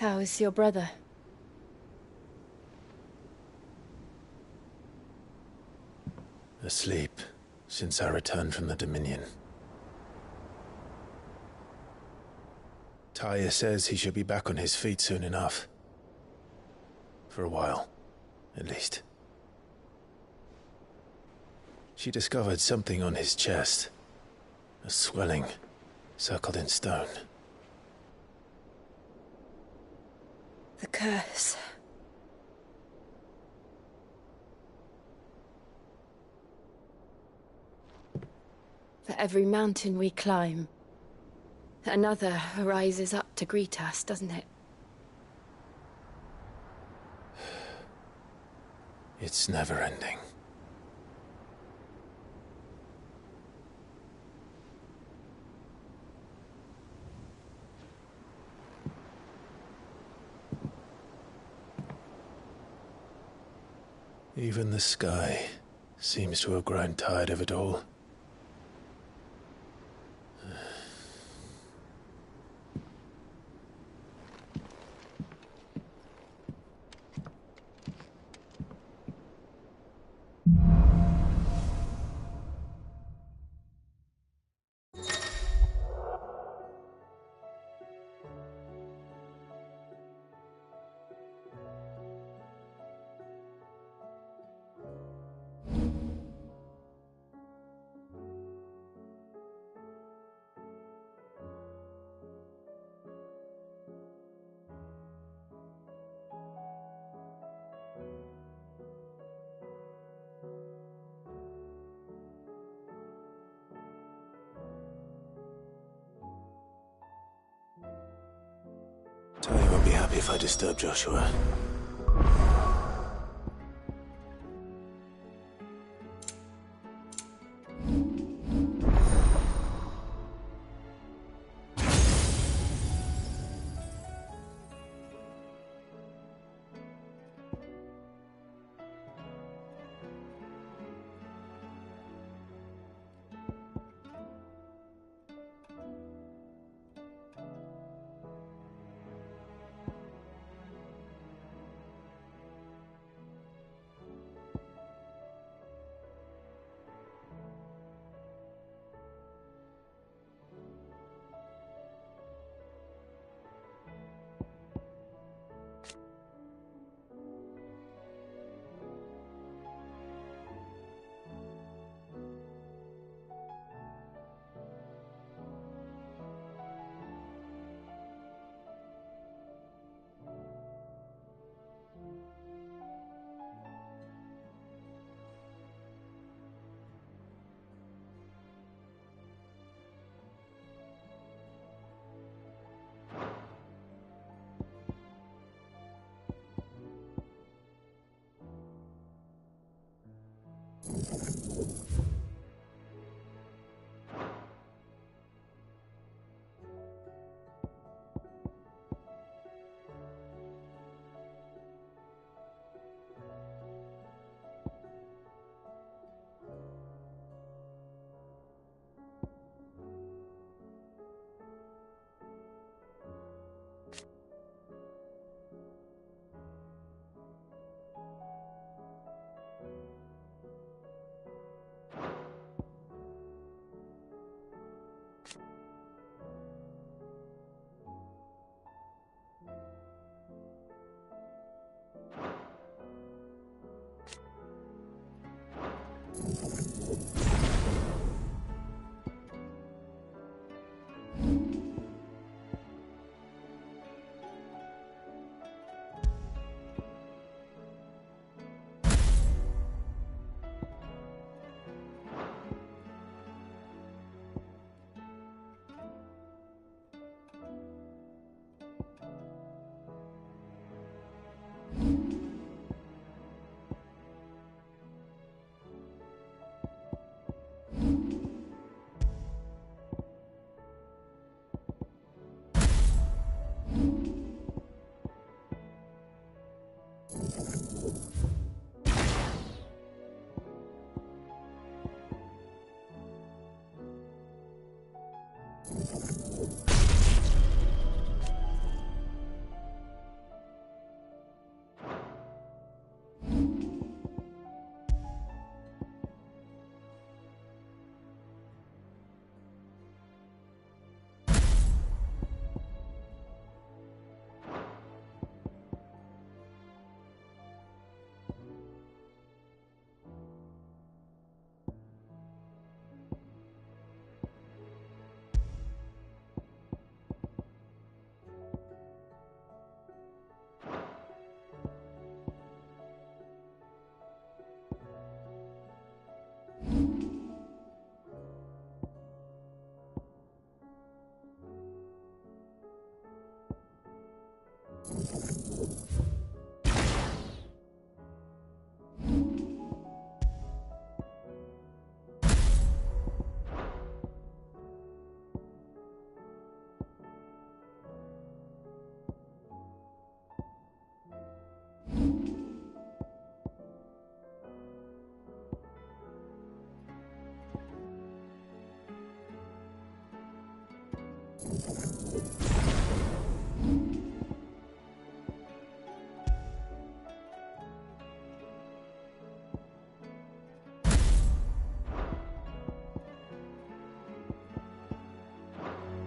How's your brother? Asleep since I returned from the Dominion. Taya says he should be back on his feet soon enough. For a while, at least. She discovered something on his chest. A swelling, circled in stone. The curse. For every mountain we climb, another rises up to greet us, doesn't it? It's never ending. Even the sky seems to have grown tired of it all. Taya won't be happy if I disturb Joshua.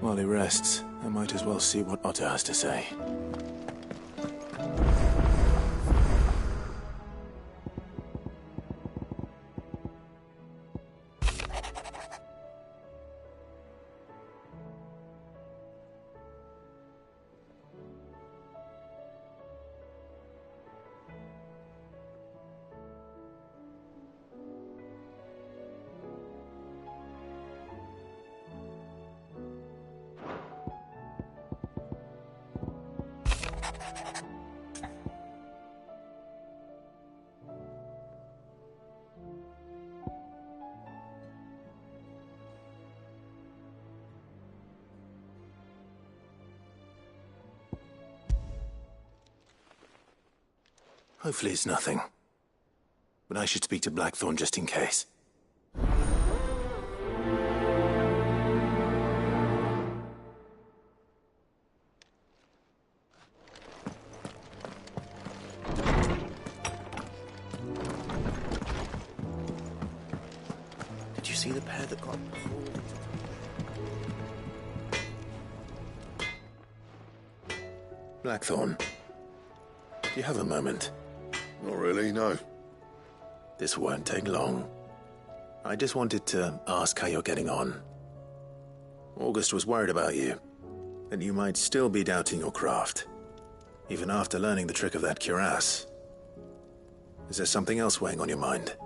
While he rests, I might as well see what Otter has to say. Hopefully it's nothing. But I should speak to Blackthorn just in case. Did you see the pair that got pulled? Blackthorn, do you have a moment? Not really, no. This won't take long. I just wanted to ask how you're getting on. August was worried about you, that you might still be doubting your craft, even after learning the trick of that cuirass. Is there something else weighing on your mind?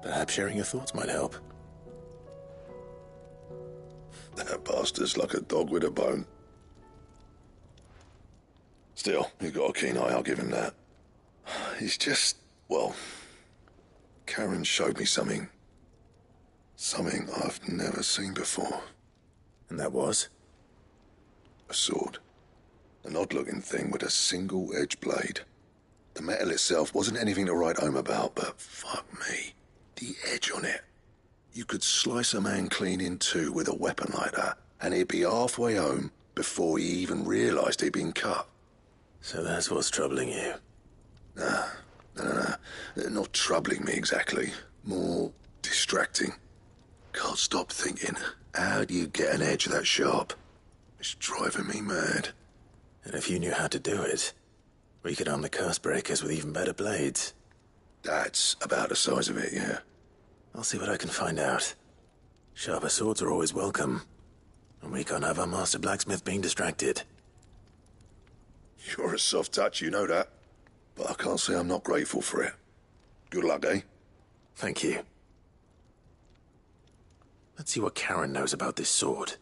Perhaps sharing your thoughts might help. That bastard's like a dog with a bone. Still, he's got a keen eye, I'll give him that. He's just, well, Karen showed me something. Something I've never seen before. And that was? A sword. An odd-looking thing with a single edge blade. The metal itself wasn't anything to write home about, but fuck me, the edge on it. You could slice a man clean in two with a weapon like that, and he'd be halfway home before he even realised he'd been cut. So that's what's troubling you? No. Not troubling me exactly. More distracting. Can't stop thinking, how do you get an edge that sharp? It's driving me mad. And if you knew how to do it, we could arm the curse breakers with even better blades. That's about the size of it, yeah. I'll see what I can find out. Sharper swords are always welcome. And we can't have our master blacksmith being distracted. You're a soft touch, you know that. But I can't say I'm not grateful for it. Good luck, eh? Thank you. Let's see what Karen knows about this sword.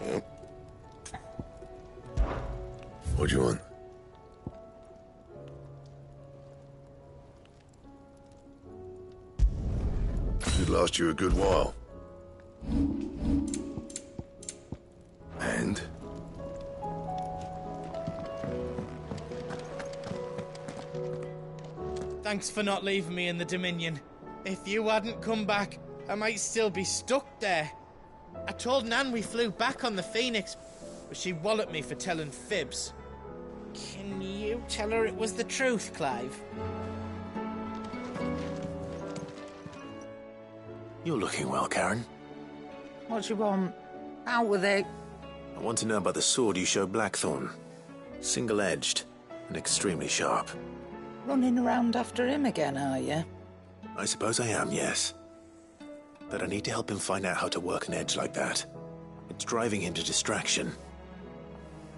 Yep. What do you want? Should last you a good while. And? Thanks for not leaving me in the Dominion. If you hadn't come back, I might still be stuck there. I told Nan we flew back on the Phoenix, but she walloped me for telling fibs. Can you tell her it was the truth, Clive? You're looking well, Karen. What do you want? Out with it. I want to know about the sword you showed Blackthorn. Single-edged and extremely sharp. Running around after him again, are you? I suppose I am, yes. But I need to help him find out how to work an edge like that. It's driving him to distraction.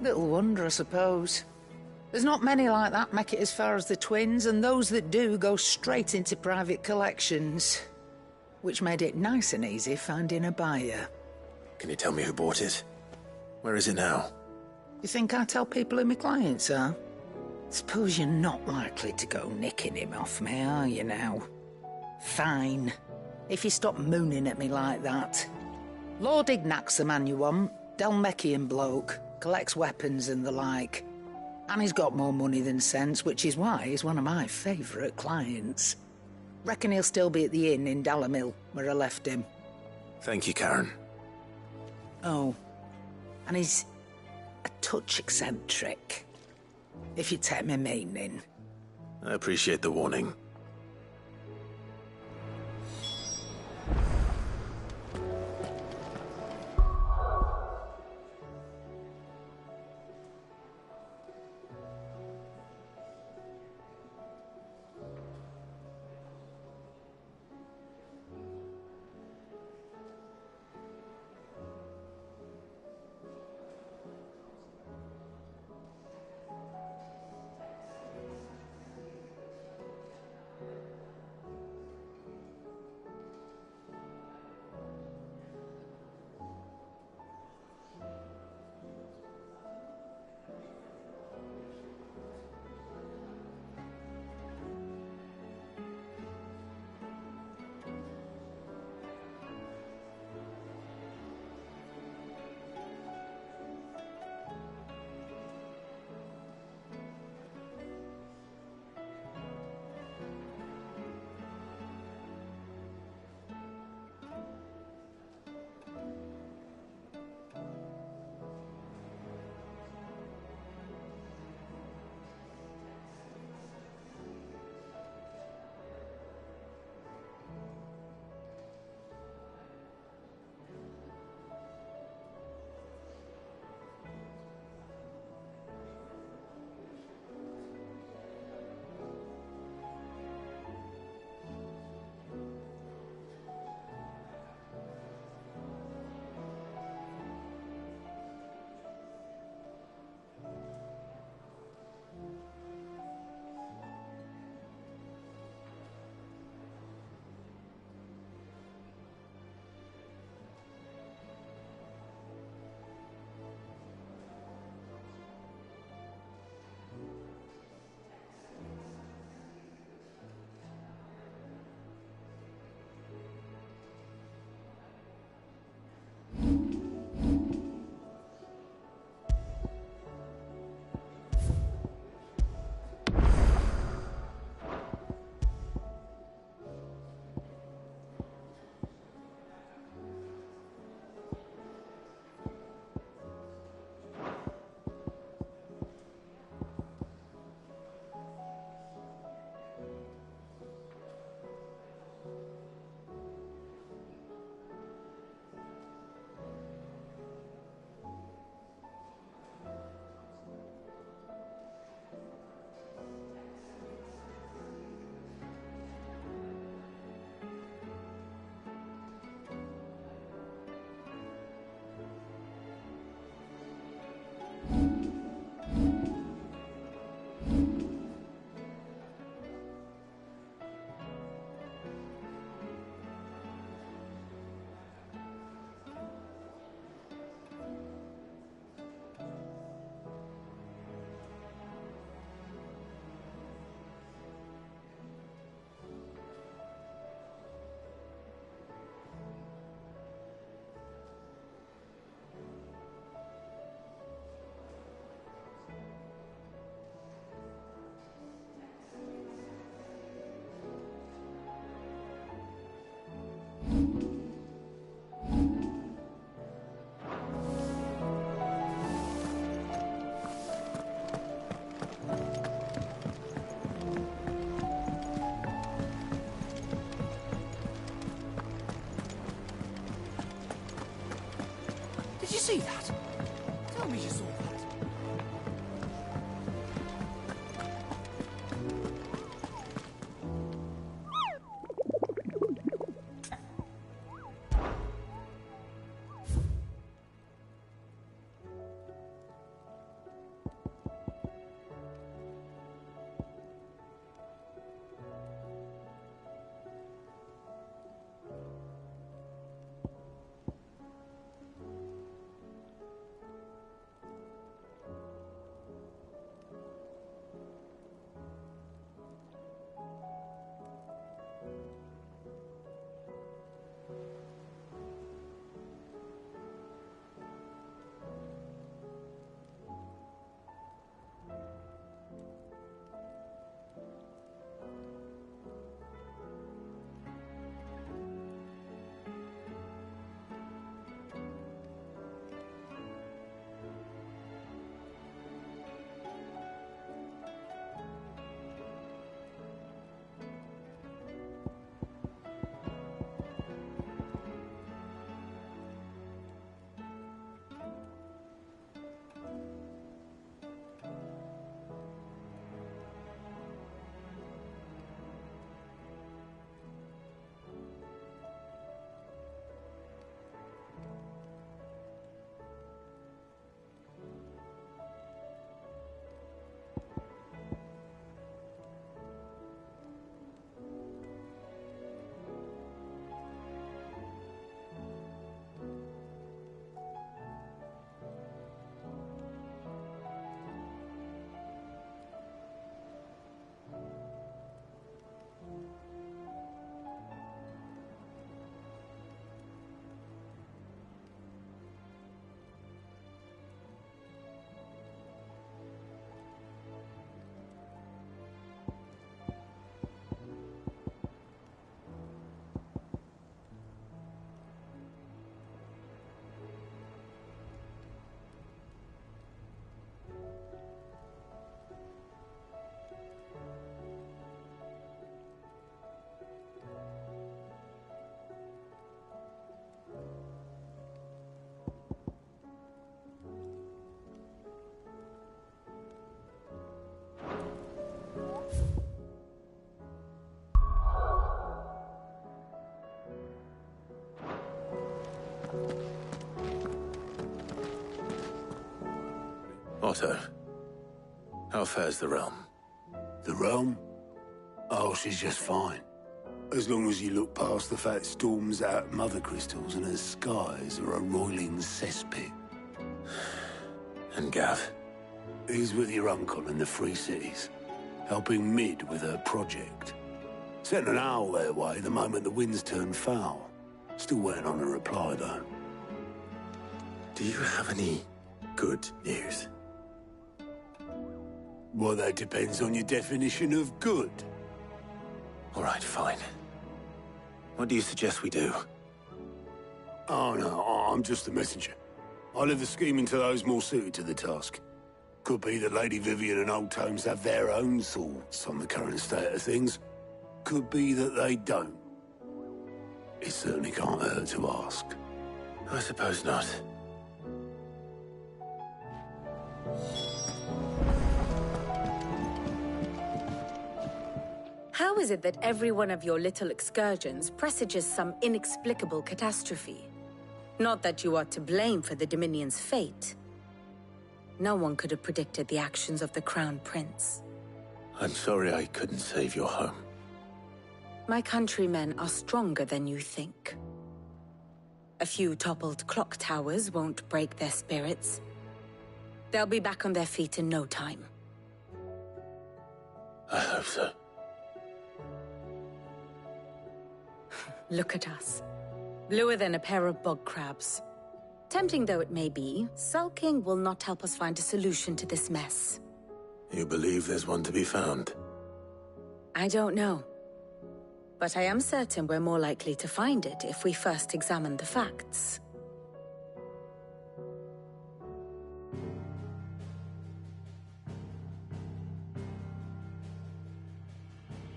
Little wonder, I suppose. There's not many like that make it as far as the twins, and those that do go straight into private collections. which made it nice and easy finding a buyer. Can you tell me who bought it? Where is it now? You think I tell people who my clients are? Suppose you're not likely to go nicking him off me, are you now? Fine. If you stop mooning at me like that. Lord Ignac's the man you want. Delmechian bloke. Collects weapons and the like. And he's got more money than sense, which is why he's one of my favourite clients. Reckon he'll still be at the inn in Dalamil, where I left him. Thank you, Karen. Oh. And he's a touch eccentric. If you take my meaning. I appreciate the warning. Did you see that? Tell me you saw that. Otto, how fares the realm? The realm? Oh, she's just fine. As long as you look past the fat storms out mother crystals and her skies are a roiling cesspit. And Gav? He's with your uncle in the Free Cities, helping Mid with her project. Sent an owl their way the moment the winds turned foul. Still waiting on a reply, though. Do you have any good news? Well, that depends on your definition of good. All right, fine. What do you suggest we do? Oh, no, I'm just a messenger. I leave the scheming to those more suited to the task. Could be that Lady Vivian and Old Tomes have their own thoughts on the current state of things. Could be that they don't. It certainly can't hurt to ask. I suppose not. How is it that every one of your little excursions presages some inexplicable catastrophe? Not that you are to blame for the Dominion's fate. No one could have predicted the actions of the Crown Prince. I'm sorry I couldn't save your home. My countrymen are stronger than you think. A few toppled clock towers won't break their spirits. They'll be back on their feet in no time. I hope so. Look at us. Bluer than a pair of bog crabs. Tempting though it may be, sulking will not help us find a solution to this mess. You believe there's one to be found? I don't know. But I am certain we're more likely to find it if we first examine the facts.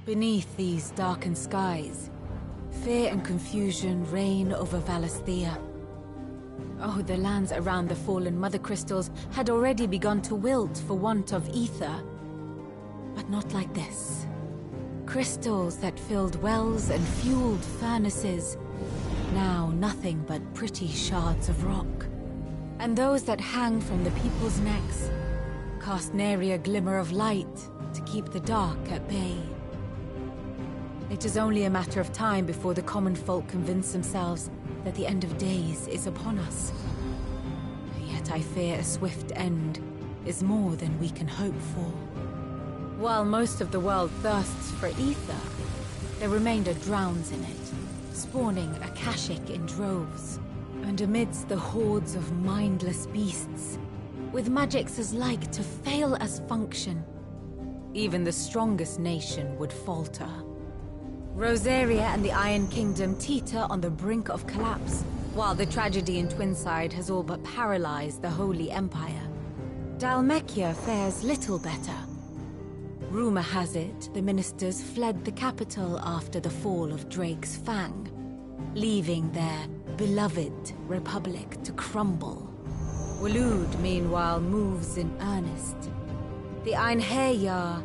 Beneath these darkened skies, fear and confusion reign over Valisthea. Oh, the lands around the fallen Mother Crystals had already begun to wilt for want of ether. But not like this. Crystals that filled wells and fueled furnaces. Now nothing but pretty shards of rock. And those that hang from the people's necks cast nary a glimmer of light to keep the dark at bay. It is only a matter of time before the common folk convince themselves that the end of days is upon us. Yet I fear a swift end is more than we can hope for. While most of the world thirsts for ether, the remainder drowns in it, spawning Akashic in droves. And amidst the hordes of mindless beasts, with magics as like to fail as function, even the strongest nation would falter. Rosaria and the Iron Kingdom teeter on the brink of collapse, while the tragedy in Twinside has all but paralyzed the Holy Empire. Dalmekia fares little better. Rumor has it the ministers fled the capital after the fall of Drake's Fang, leaving their beloved republic to crumble. Waloed, meanwhile, moves in earnest. The Einherjar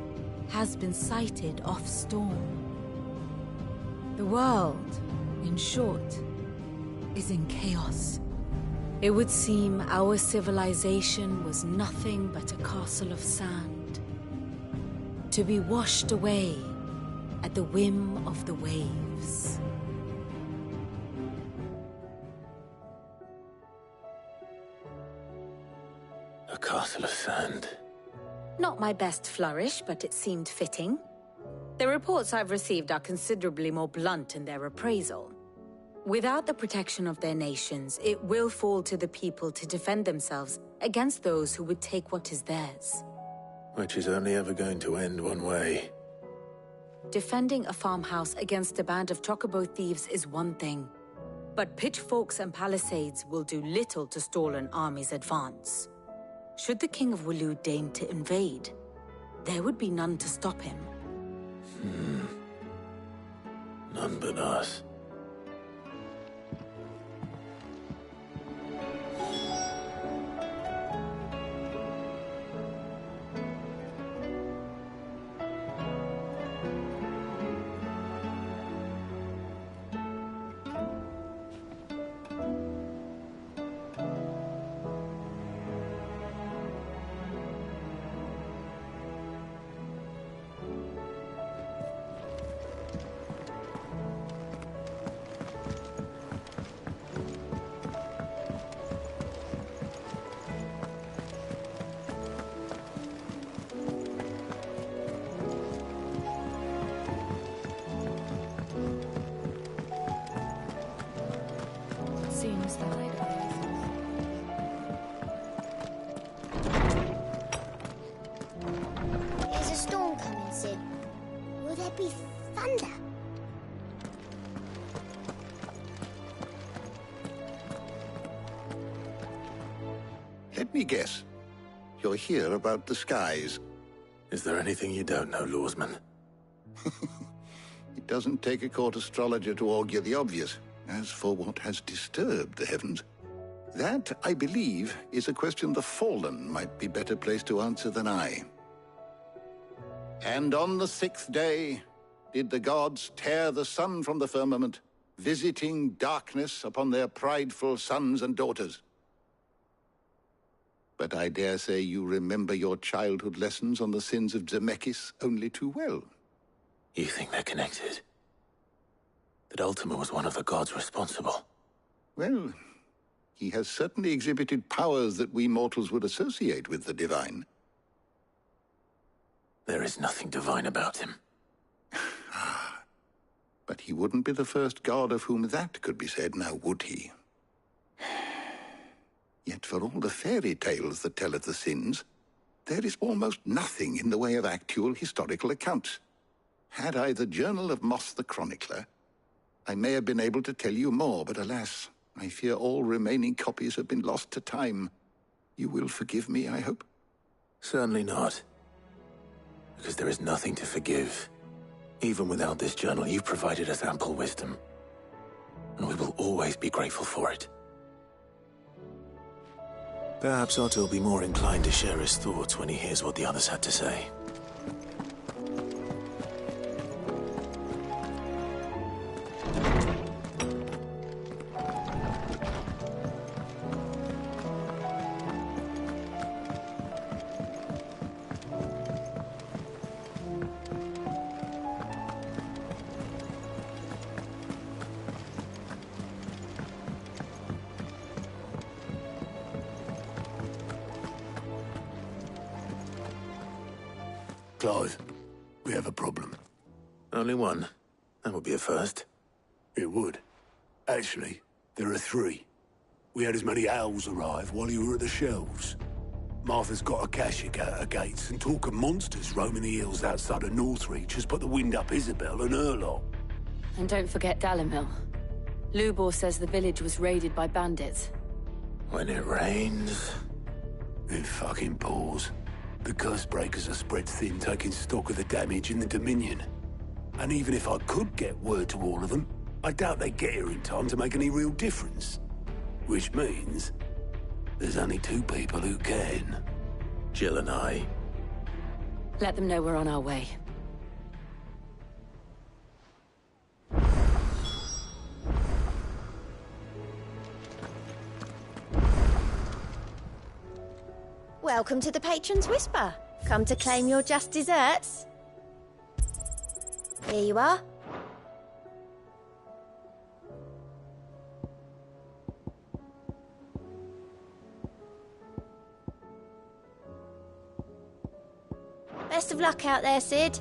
has been sighted off-storm. The world, in short, is in chaos. It would seem our civilization was nothing but a castle of sand, to be washed away at the whim of the waves. A castle of sand. Not my best flourish, but it seemed fitting. The reports I've received are considerably more blunt in their appraisal. Without the protection of their nations, it will fall to the people to defend themselves against those who would take what is theirs. Which is only ever going to end one way. Defending a farmhouse against a band of chocobo thieves is one thing, but pitchforks and palisades will do little to stall an army's advance. Should the King of Waloed deign to invade, there would be none to stop him. None but us. There's a storm coming, Sid. Will there be thunder? Let me guess. You're here about the skies. Is there anything you don't know, Lawsman? It doesn't take a court astrologer to augur the obvious. As for what has disturbed the heavens, that, I believe, is a question the Fallen might be better placed to answer than I. And on the 6th day did the gods tear the sun from the firmament, visiting darkness upon their prideful sons and daughters. But I dare say you remember your childhood lessons on the sins of Zemeckis only too well. You think they're connected? That Ultima was one of the gods responsible? Well, he has certainly exhibited powers that we mortals would associate with the divine. There is nothing divine about him. But he wouldn't be the first god of whom that could be said, now would he? Yet for all the fairy tales that tell of the sins, there is almost nothing in the way of actual historical accounts. Had I the Journal of Moss the Chronicler, I may have been able to tell you more, but alas, I fear all remaining copies have been lost to time. You will forgive me, I hope? Certainly not. Because there is nothing to forgive. Even without this journal, you've provided us ample wisdom. And we will always be grateful for it. Perhaps Otto will be more inclined to share his thoughts when he hears what the others had to say. Clive, we have a problem. Only one. That would be a first. It would. Actually, there are 3. We had as many owls arrive while you were at the shelves. Martha's got a Kashik out her gates, and talk of monsters roaming the hills outside of Northreach has put the wind up Isabel and her lot. And don't forget Dalimil. Lubor says the village was raided by bandits. When it rains... It fucking pours. The curse breakers are spread thin, taking stock of the damage in the Dominion. And even if I could get word to all of them, I doubt they'd get here in time to make any real difference. Which means there's only 2 people who can. Jill and I. Let them know we're on our way. Welcome to the Patron's Whisper. Come to claim your just desserts? Here you are. Best of luck out there, Sid.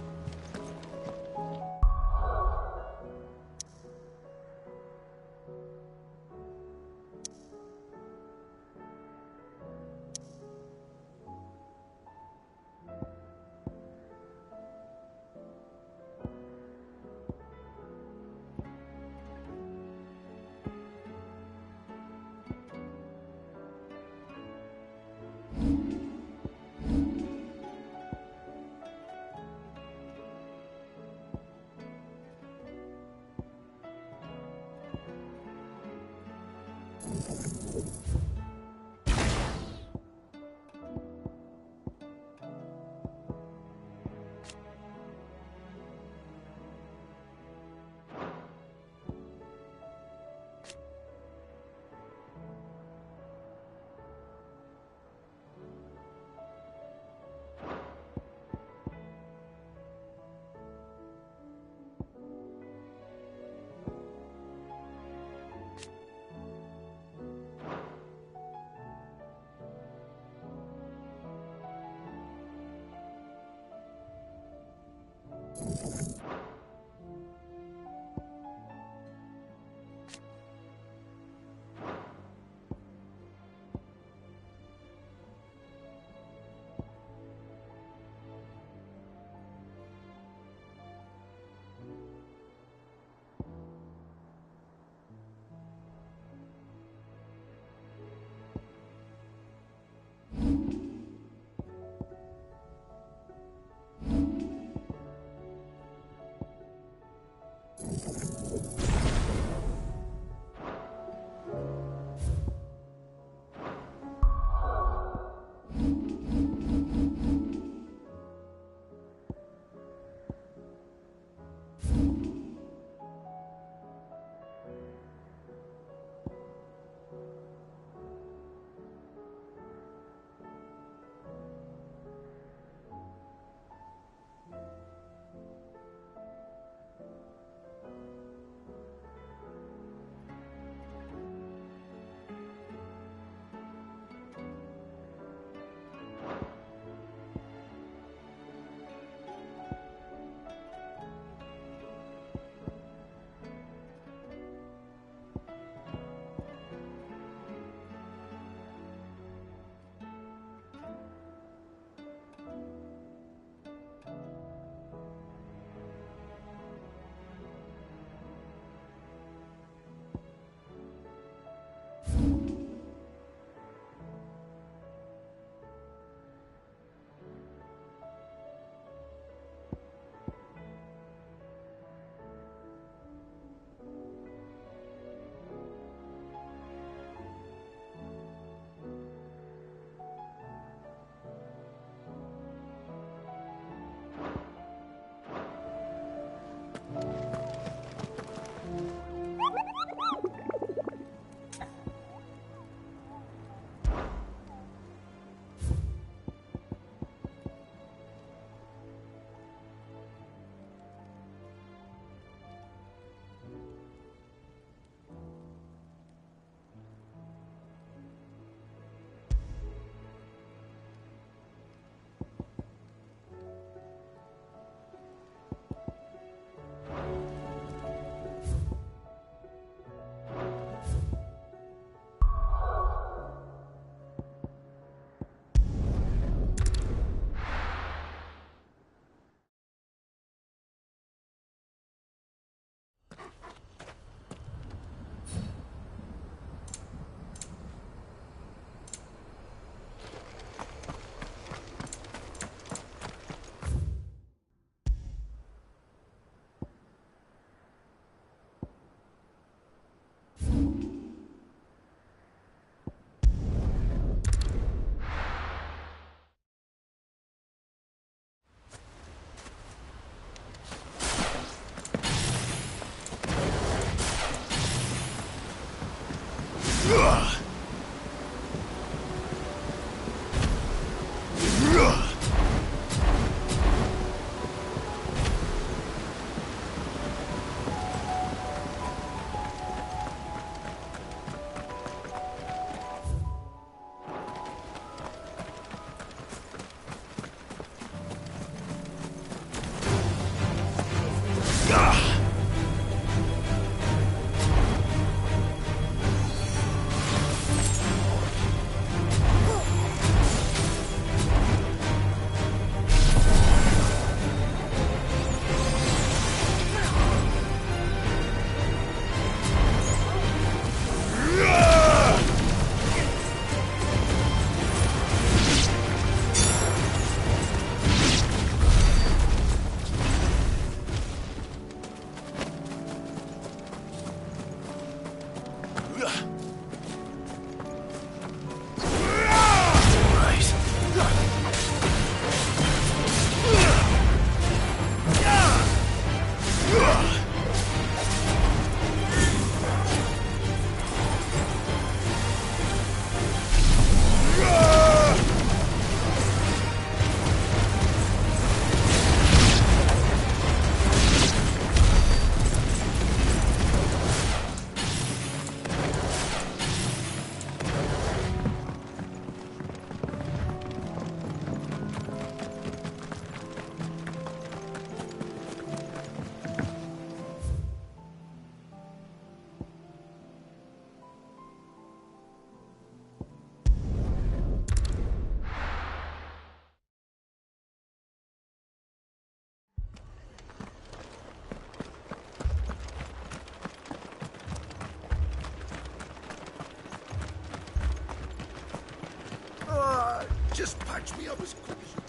Just patch me up as quick as you...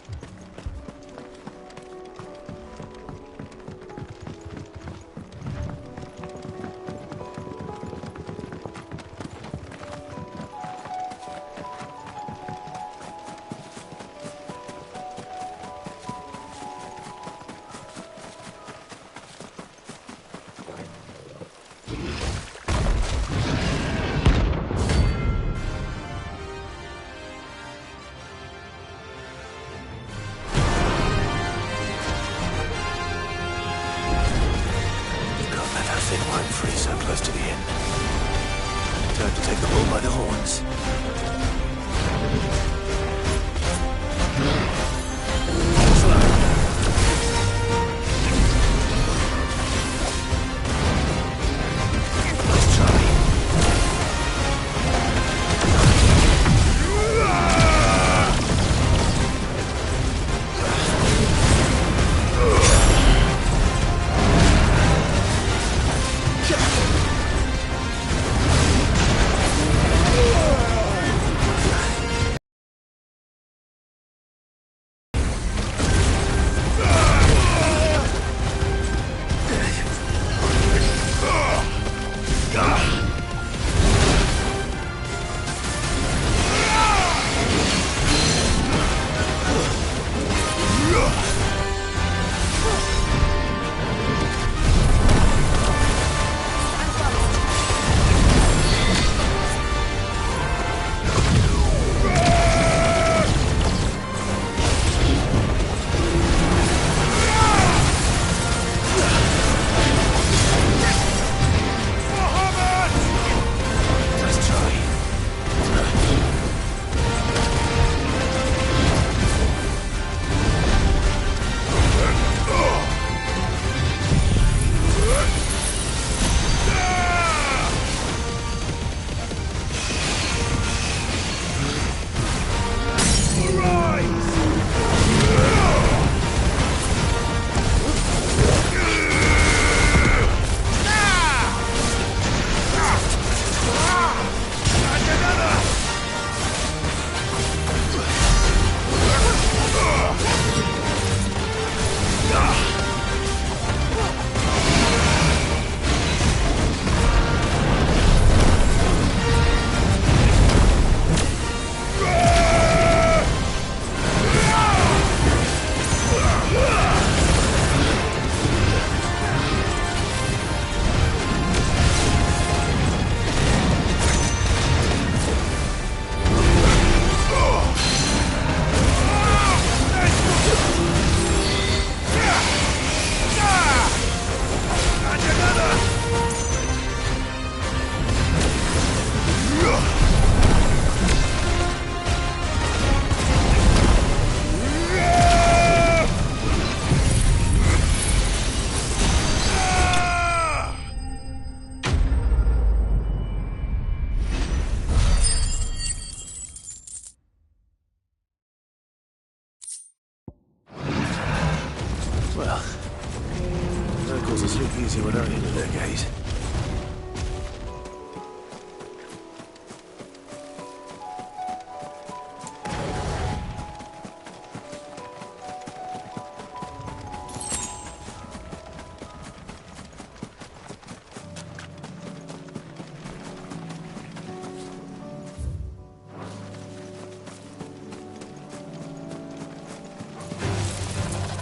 easy without hitting their gate.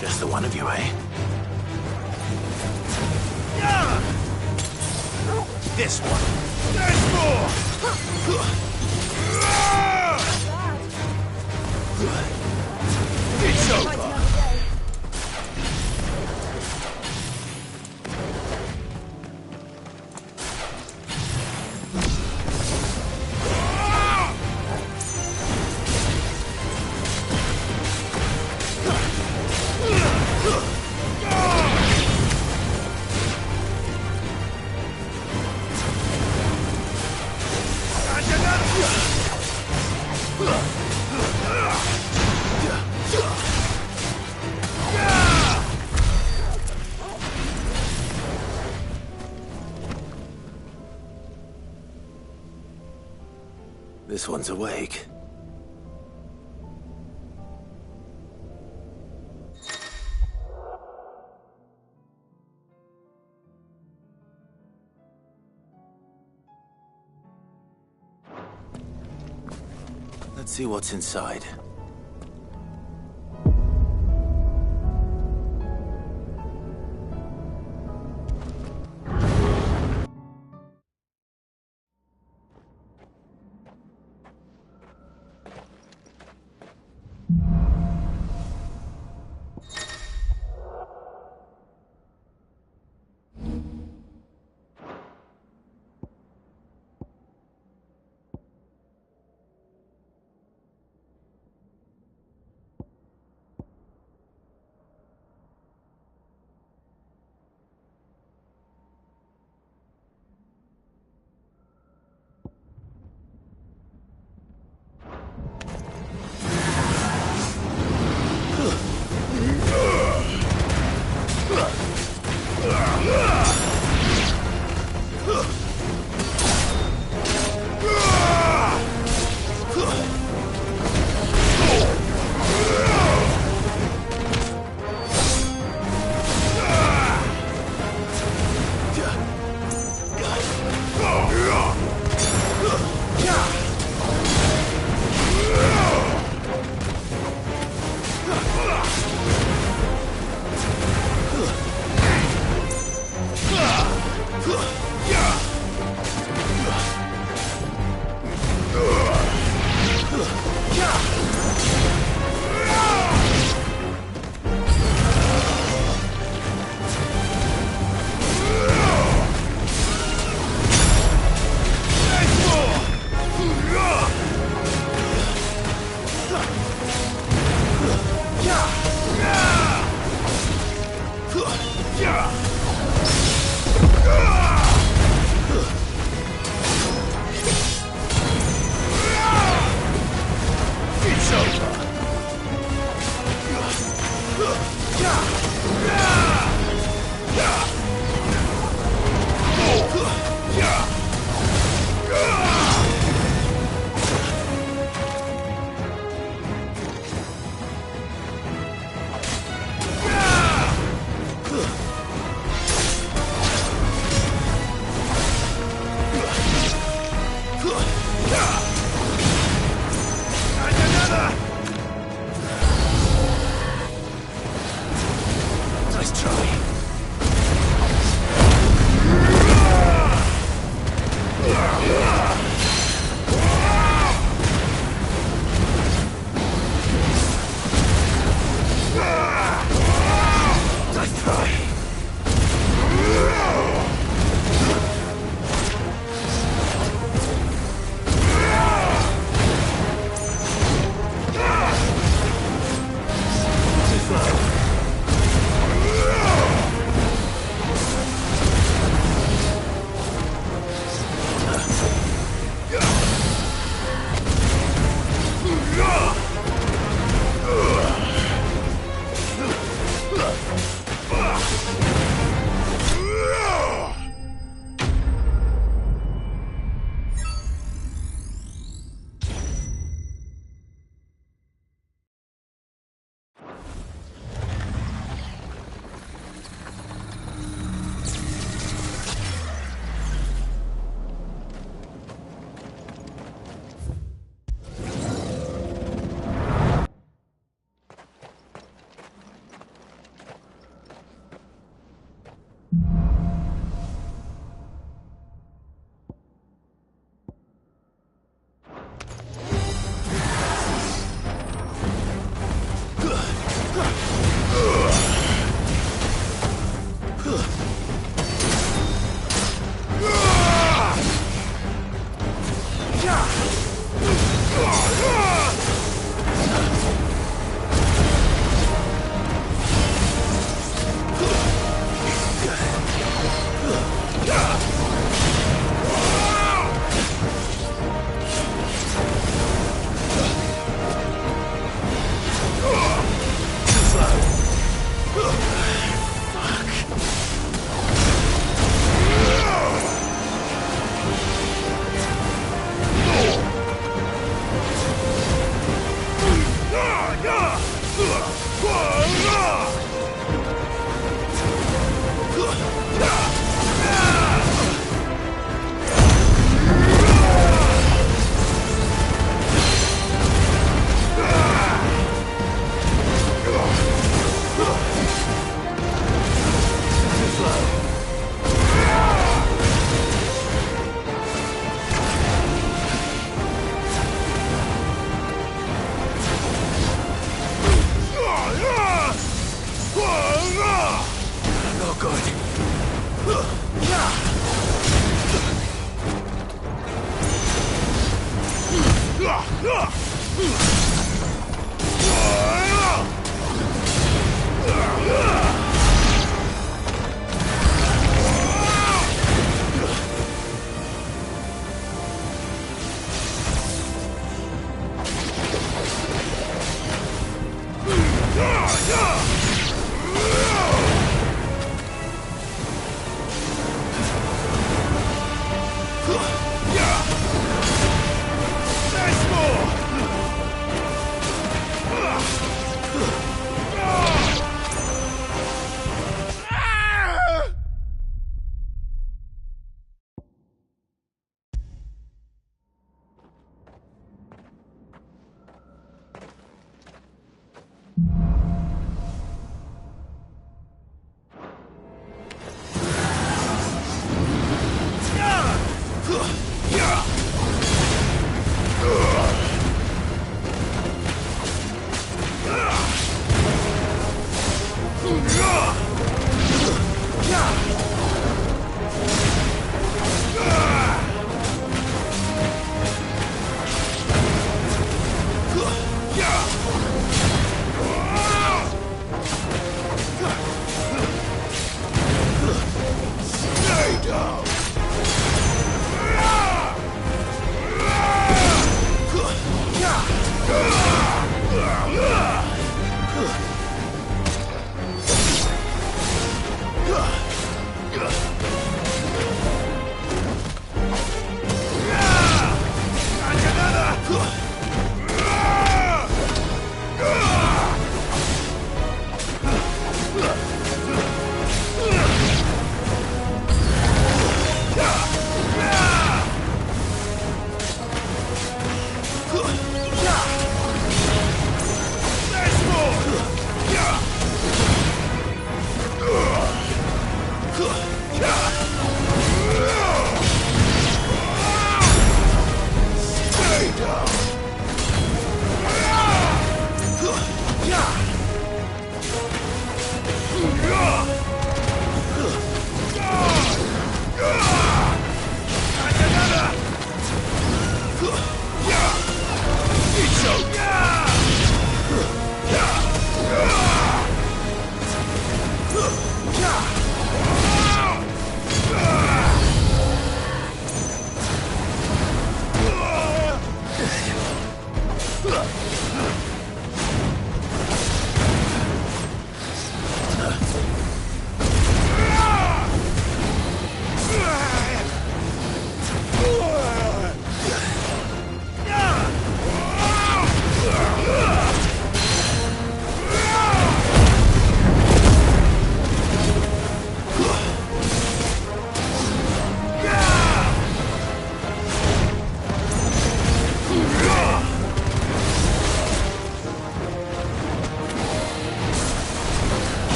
Just the one of you, eh? This one. There's more! It's over! This one's awake. Let's see what's inside.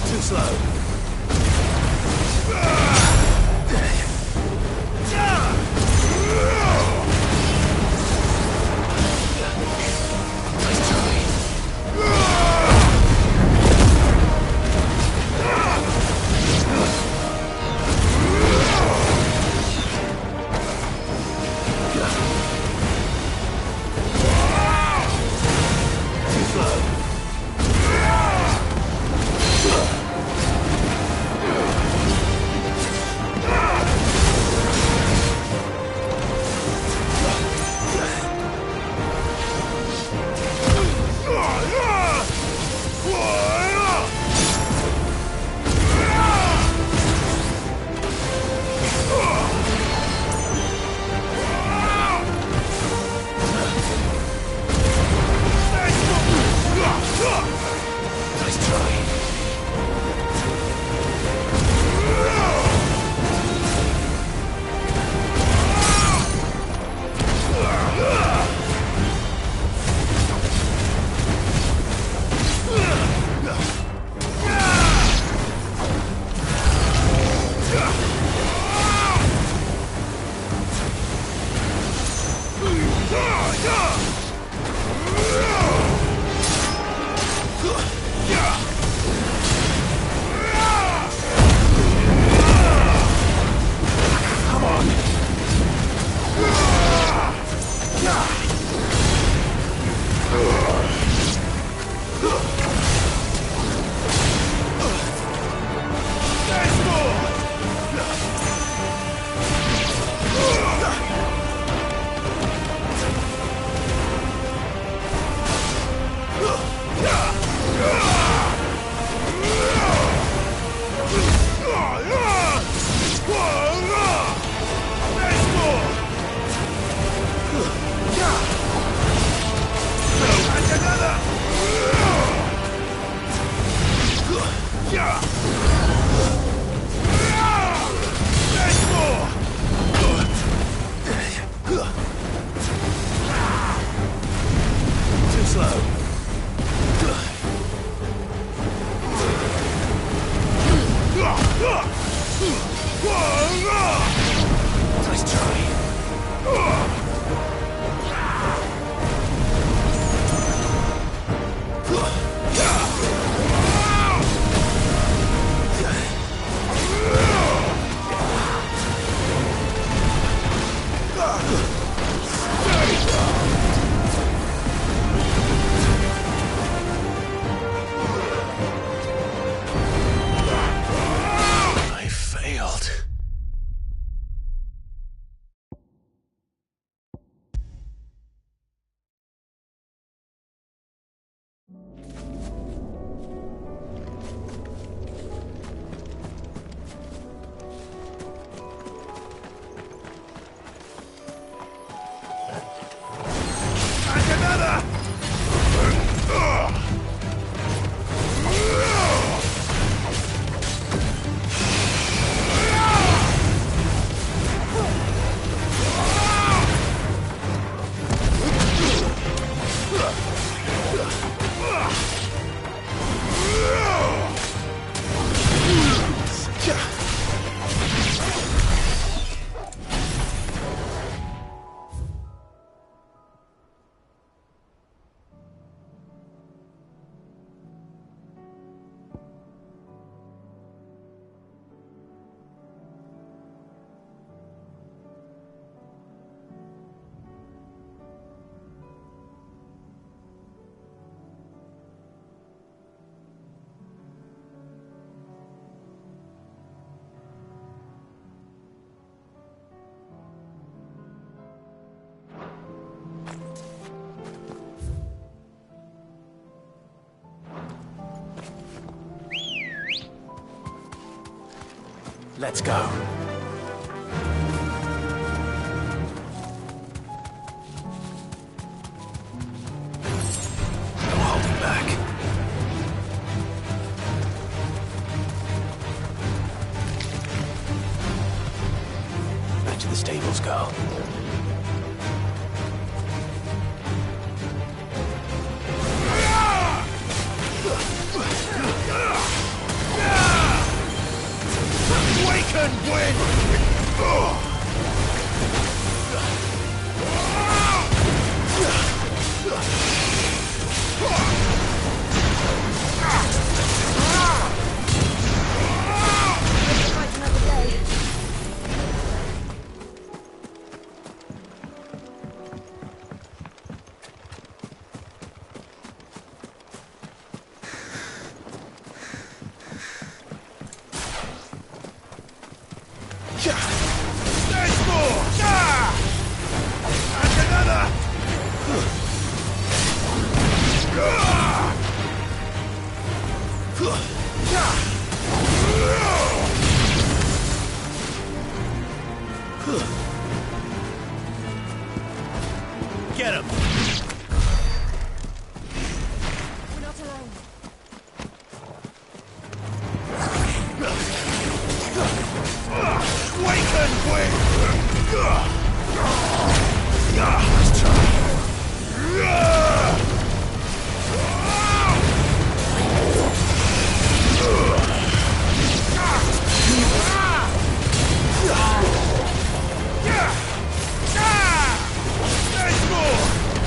Too slow. Let's go. No holding back. Back to the stables, girl. Awaken, wind! Fight another day. There's more! And another! Get him! We're not alone. Awaken, wind! Let's try. There's more!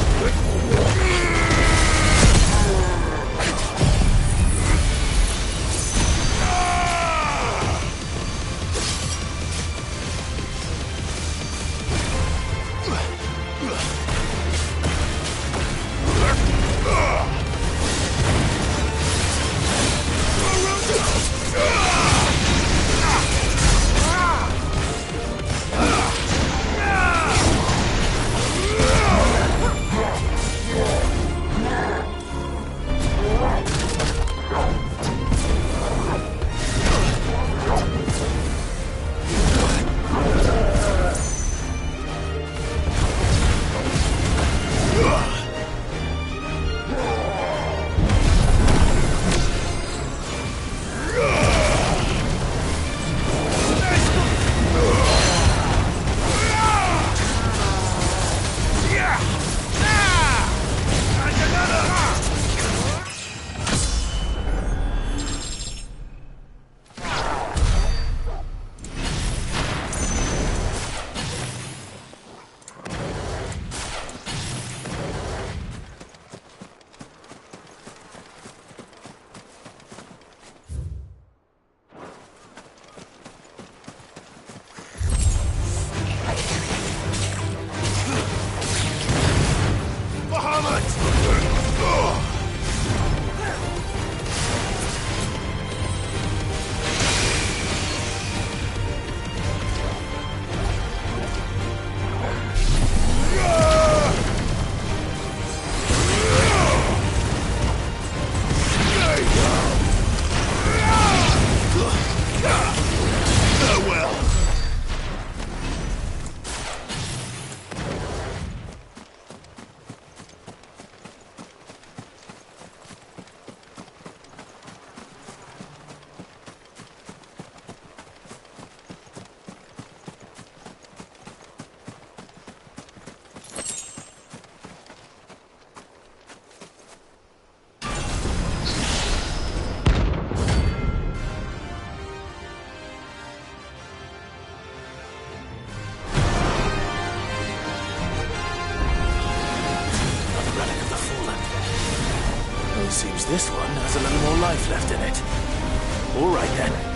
This one has a little more life left in it. All right then.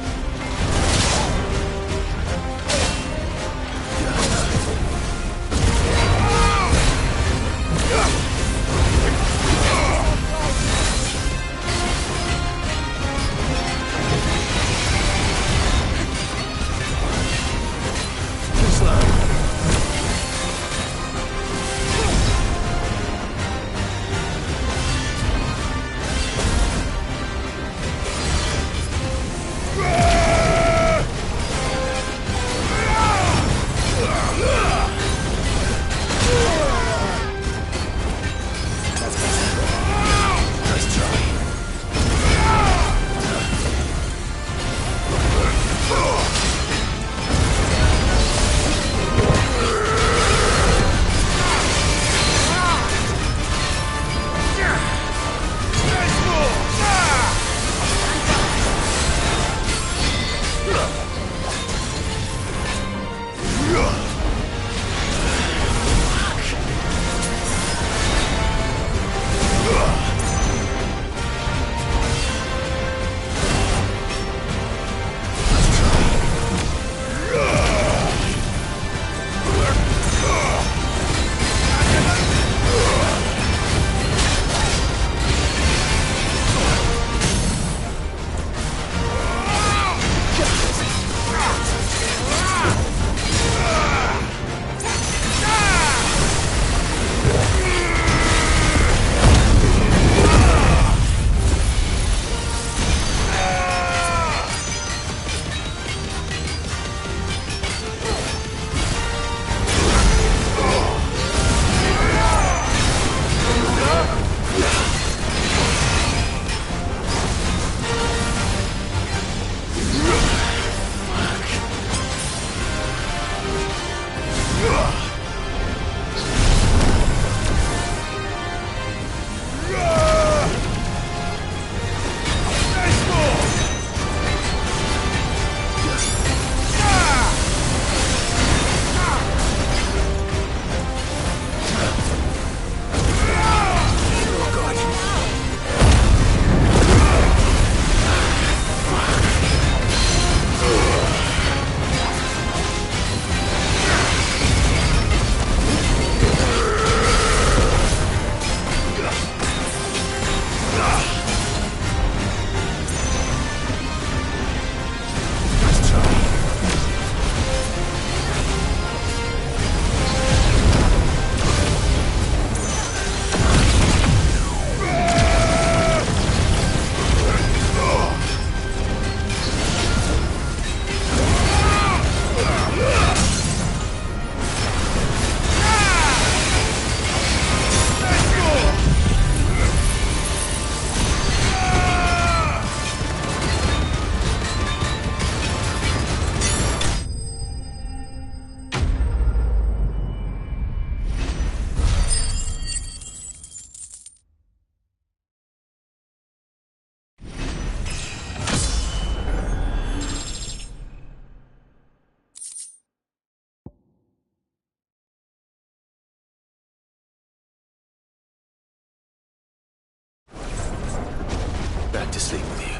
Back to sleep with you.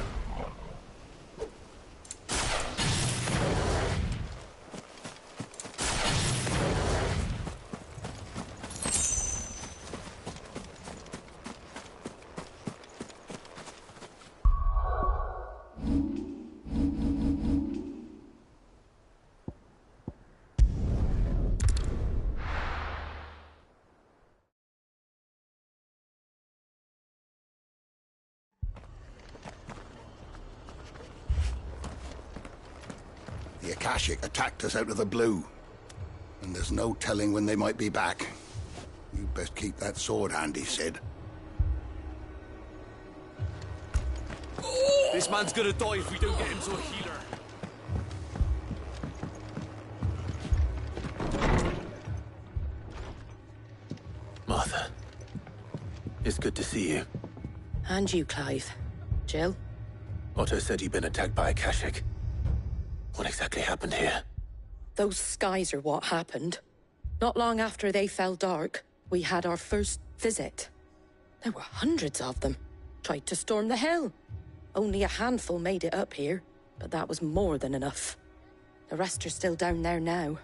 The Akashic attacked us out of the blue, and there's no telling when they might be back. You best keep that sword handy, Sid. This man's gonna die if we don't get him to a healer. Martha, it's good to see you. And you, Clive. Jill? Otto said you'd been attacked by Akashic. What exactly happened here? Those skies are what happened. Not long after they fell dark, we had our first visit. There were hundreds of them. tried to storm the hill. Only a handful made it up here, but that was more than enough. The rest are still down there now.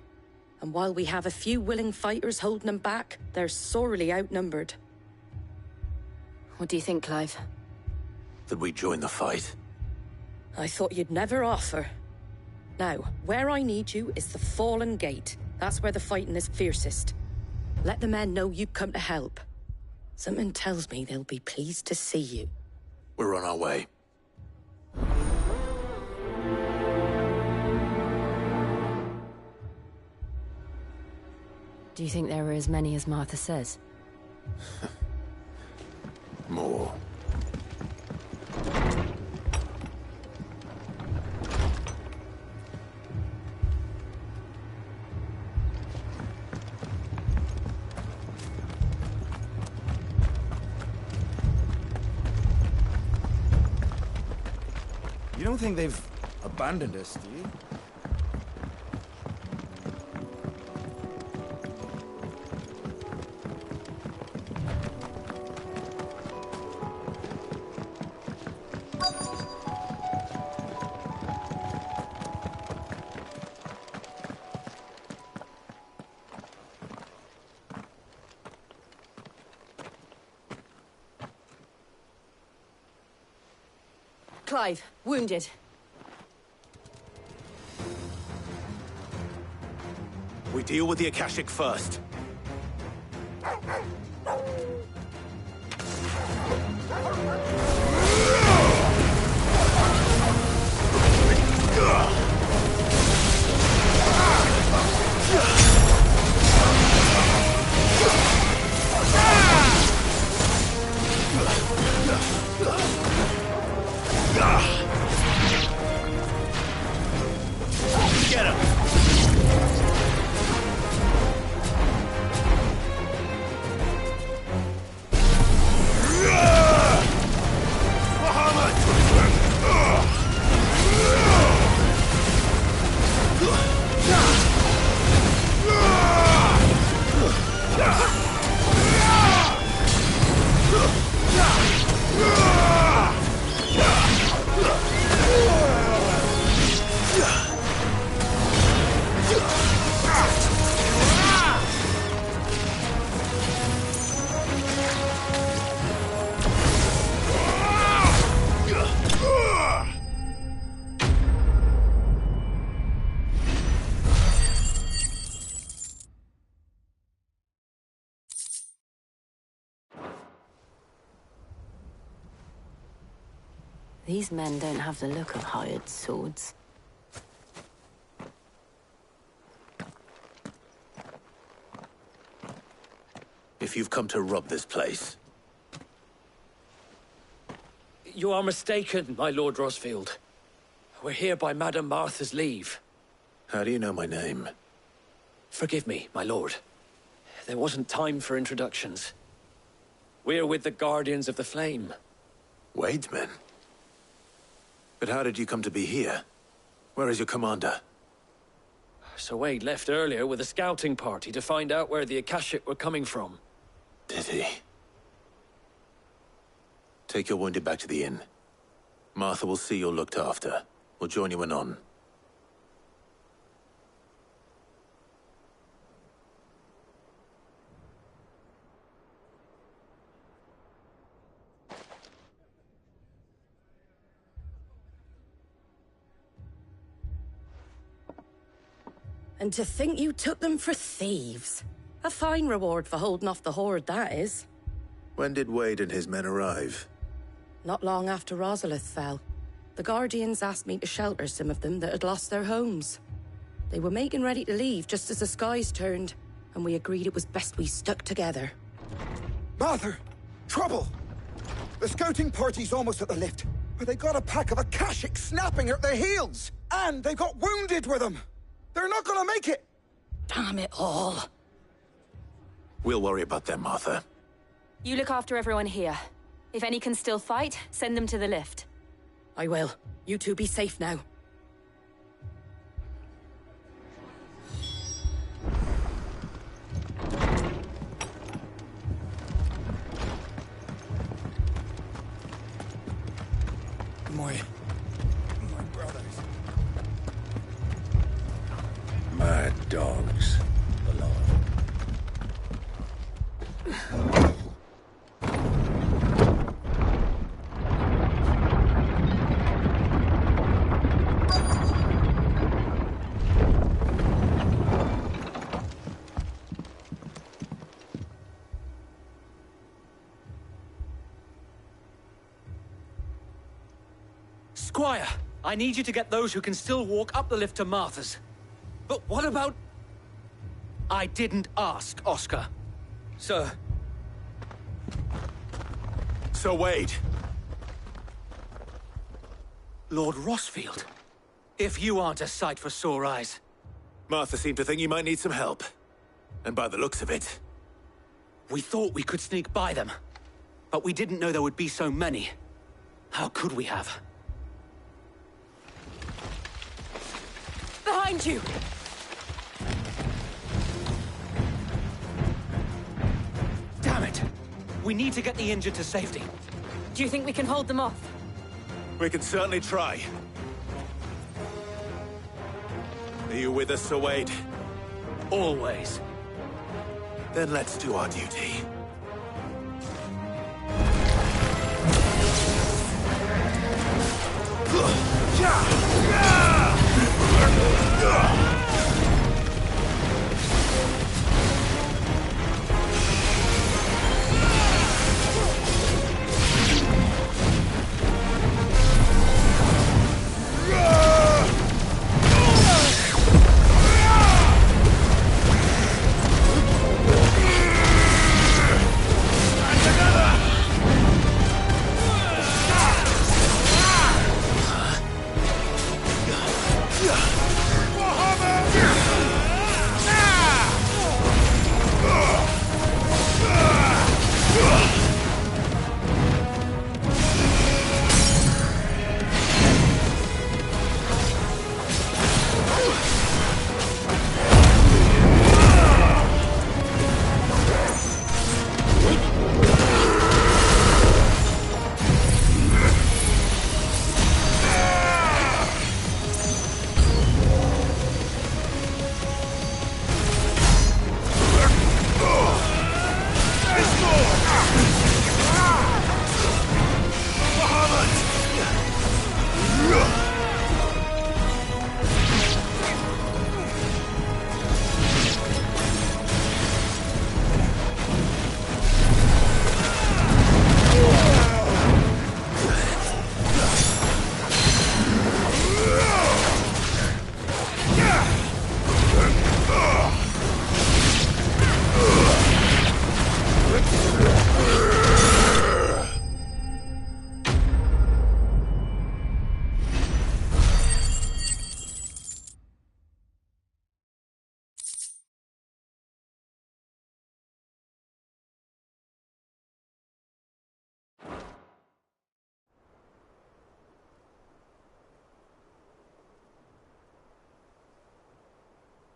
And while we have a few willing fighters holding them back, they're sorely outnumbered. What do you think, Clive? That we join the fight. I thought you'd never offer. Now, where I need you is the Fallen Gate. That's where the fighting is fiercest. Let the men know you come to help. Something tells me they'll be pleased to see you. We're on our way. Do you think there are as many as Martha says? More. You don't think they've abandoned us, do you? Clive, wounded. We deal with the Akashic first. Get him! These men don't have the look of hired swords. If you've come to rob this place, You are mistaken, my Lord Rosfield. We're here by Madame Martha's leave. how do you know my name? Forgive me, my lord. There wasn't time for introductions. We're with the Guardians of the Flame. Wade's men? But how did you come to be here? Where is your commander? Sir Wade left earlier with a scouting party to find out where the Akashic were coming from. Did he? Take your wounded back to the inn. Martha will see you're looked after. We'll join you anon. And to think you took them for thieves. A fine reward for holding off the horde, that is. When did Wade and his men arrive? Not long after Rosalith fell. The Guardians asked me to shelter some of them that had lost their homes. They were making ready to leave just as the skies turned, and we agreed it was best we stuck together. Martha! Trouble! The scouting party's almost at the lift, but they got a pack of Akashic snapping at their heels! And they've got wounded with them! They're not gonna make it! Damn it all. We'll worry about them, Martha. You look after everyone here. If any can still fight, send them to the lift. I will. You two be safe now. My brothers. Mad dogs. Alive. Squire, I need you to get those who can still walk up the lift to Martha's. But what about... I didn't ask, Oscar. Sir. Sir Wade. Lord Rossfield. If you aren't a sight for sore eyes. Martha seemed to think you might need some help. And by the looks of it... We thought we could sneak by them. But we didn't know there would be so many. How could we have? Behind you! Damn it! We need to get the injured to safety. Do you think we can hold them off? We can certainly try. Are you with us, Sir Wade? Always. Then let's do our duty.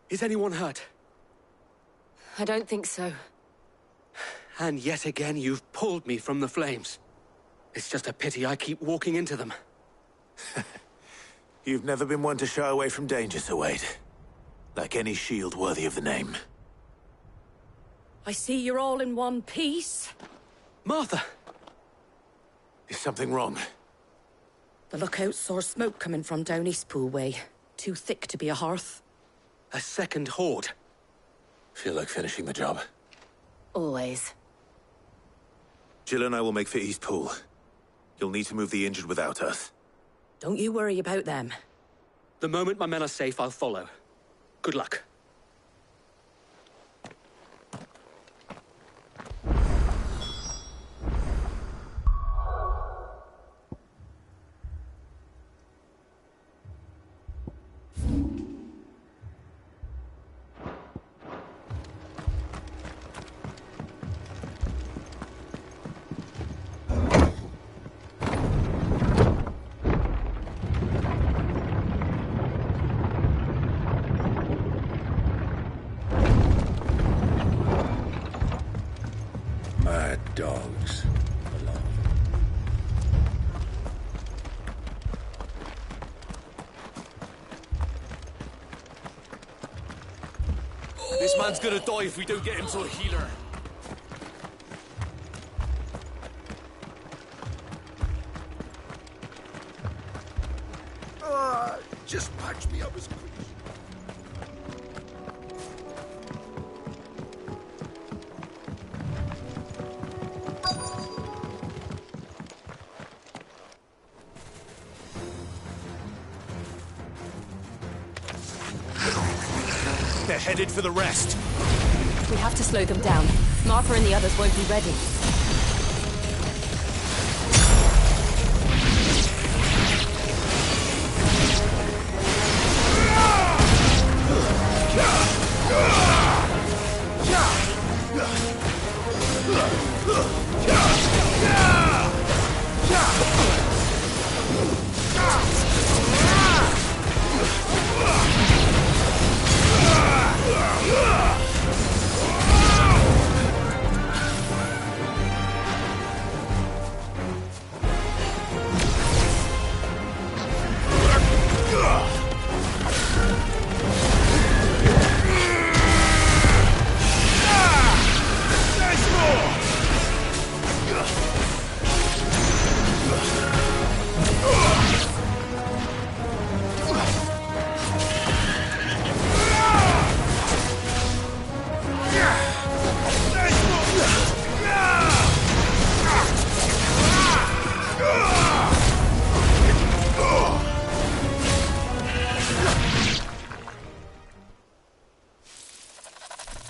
Is anyone hurt? I don't think so. And yet again, you've pulled me from the flames. It's just a pity I keep walking into them. You've never been one to shy away from danger, Sir Wade. Like any shield worthy of the name. I see you're all in one piece. Martha! Is something wrong? The lookout saw smoke coming from down Eastpool way. Too thick to be a hearth. A second horde. Feel like finishing the job. Always. Jill and I will make for Eastpool. You'll need to move the injured without us. Don't you worry about them. The moment my men are safe, I'll follow. Good luck. Mad dogs. Alive. This man's gonna die if we don't get him to a healer. Just patch me up as quick as... They're headed for the rest. We have to slow them down. Martha and the others won't be ready.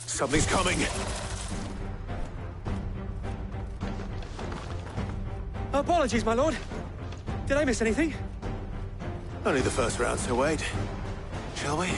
Something's coming. Apologies, my lord. Did I miss anything? Only the first round, so wait. Shall we?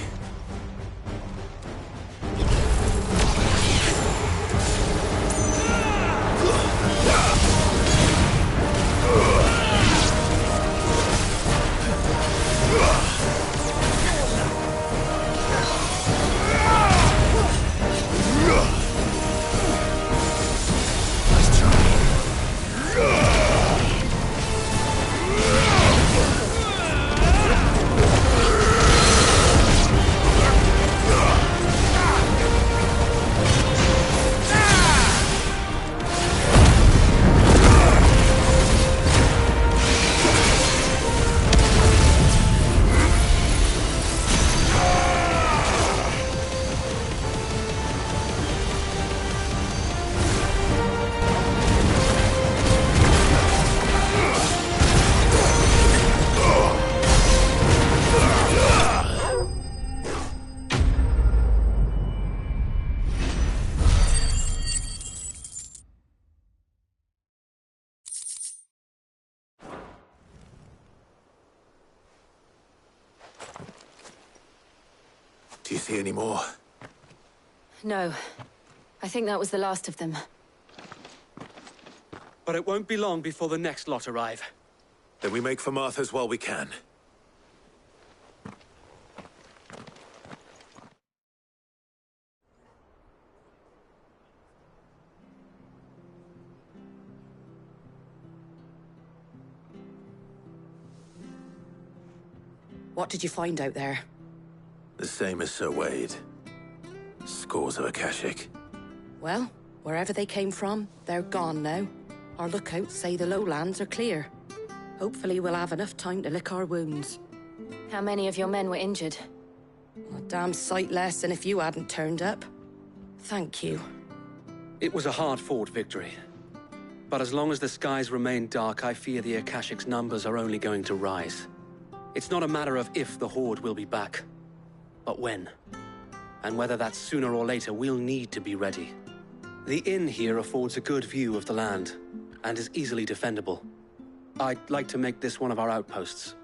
Do you see any more? No. I think that was the last of them. But it won't be long before the next lot arrive. Then we make for Martha's while we can. What did you find out there? The same as Sir Wade. Scores of Akashic. Well, wherever they came from, they're gone now. Our lookouts say the lowlands are clear. Hopefully we'll have enough time to lick our wounds. How many of your men were injured? A damn sight less than if you hadn't turned up. Thank you. It was a hard-fought victory. But as long as the skies remain dark, I fear the Akashic's numbers are only going to rise. It's not a matter of if the Horde will be back, but when. And whether that's sooner or later, we'll need to be ready. The inn here affords a good view of the land, and is easily defendable. I'd like to make this one of our outposts.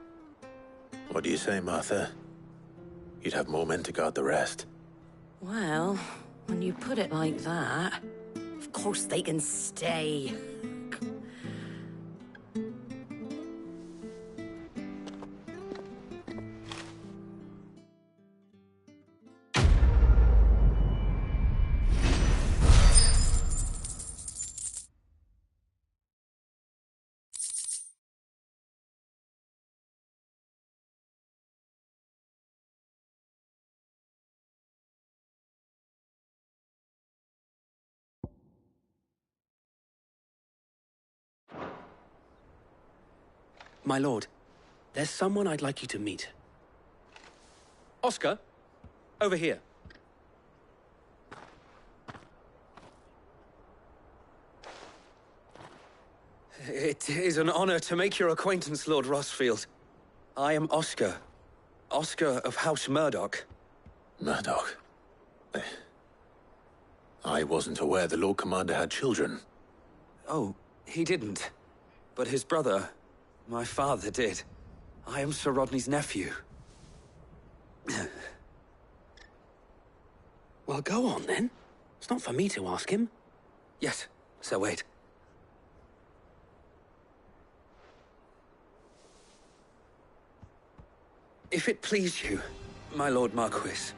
What do you say, Martha? You'd have more men to guard the rest. Well, when you put it like that, of course they can stay. My lord, there's someone I'd like you to meet. Oscar, over here. It is an honor to make your acquaintance, Lord Rossfield. I am Oscar. Oscar of House Murdoch. Murdoch? I wasn't aware the Lord Commander had children. Oh, he didn't. But his brother, my father, did. I am Sir Rodney's nephew. Well, go on then. It's not for me to ask him. Yes, Sir Wade. If it please you, my Lord Marquis,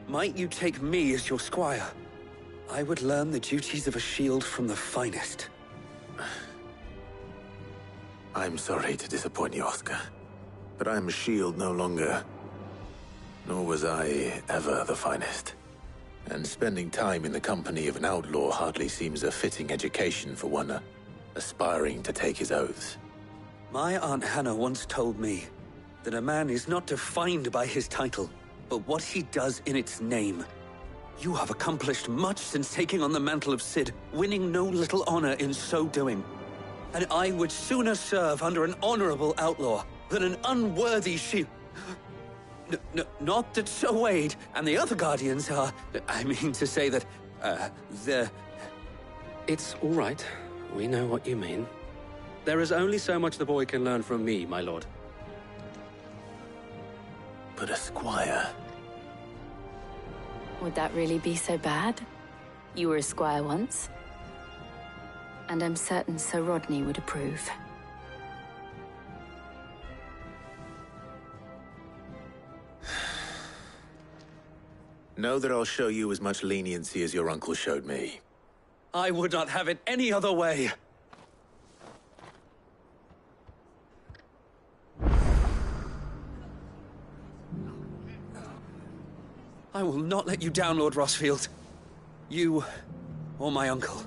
might you take me as your squire? I would learn the duties of a shield from the finest. I'm sorry to disappoint you, Oscar, but I'm a shield no longer. Nor was I ever the finest. And spending time in the company of an outlaw hardly seems a fitting education for one aspiring to take his oaths. My Aunt Hannah once told me that a man is not defined by his title, but what he does in its name. You have accomplished much since taking on the mantle of Cid, winning no little honor in so doing. And I would sooner serve under an honorable outlaw than an unworthy shield. Not that Sir Wade and the other Guardians are... I mean to say that, they're... It's all right. We know what you mean. There is only so much the boy can learn from me, my lord. But a squire... Would that really be so bad? You were a squire once. And I'm certain Sir Rodney would approve. Know that I'll show you as much leniency as your uncle showed me. I would not have it any other way. I will not let you down, Lord Rossfield. You, or my uncle.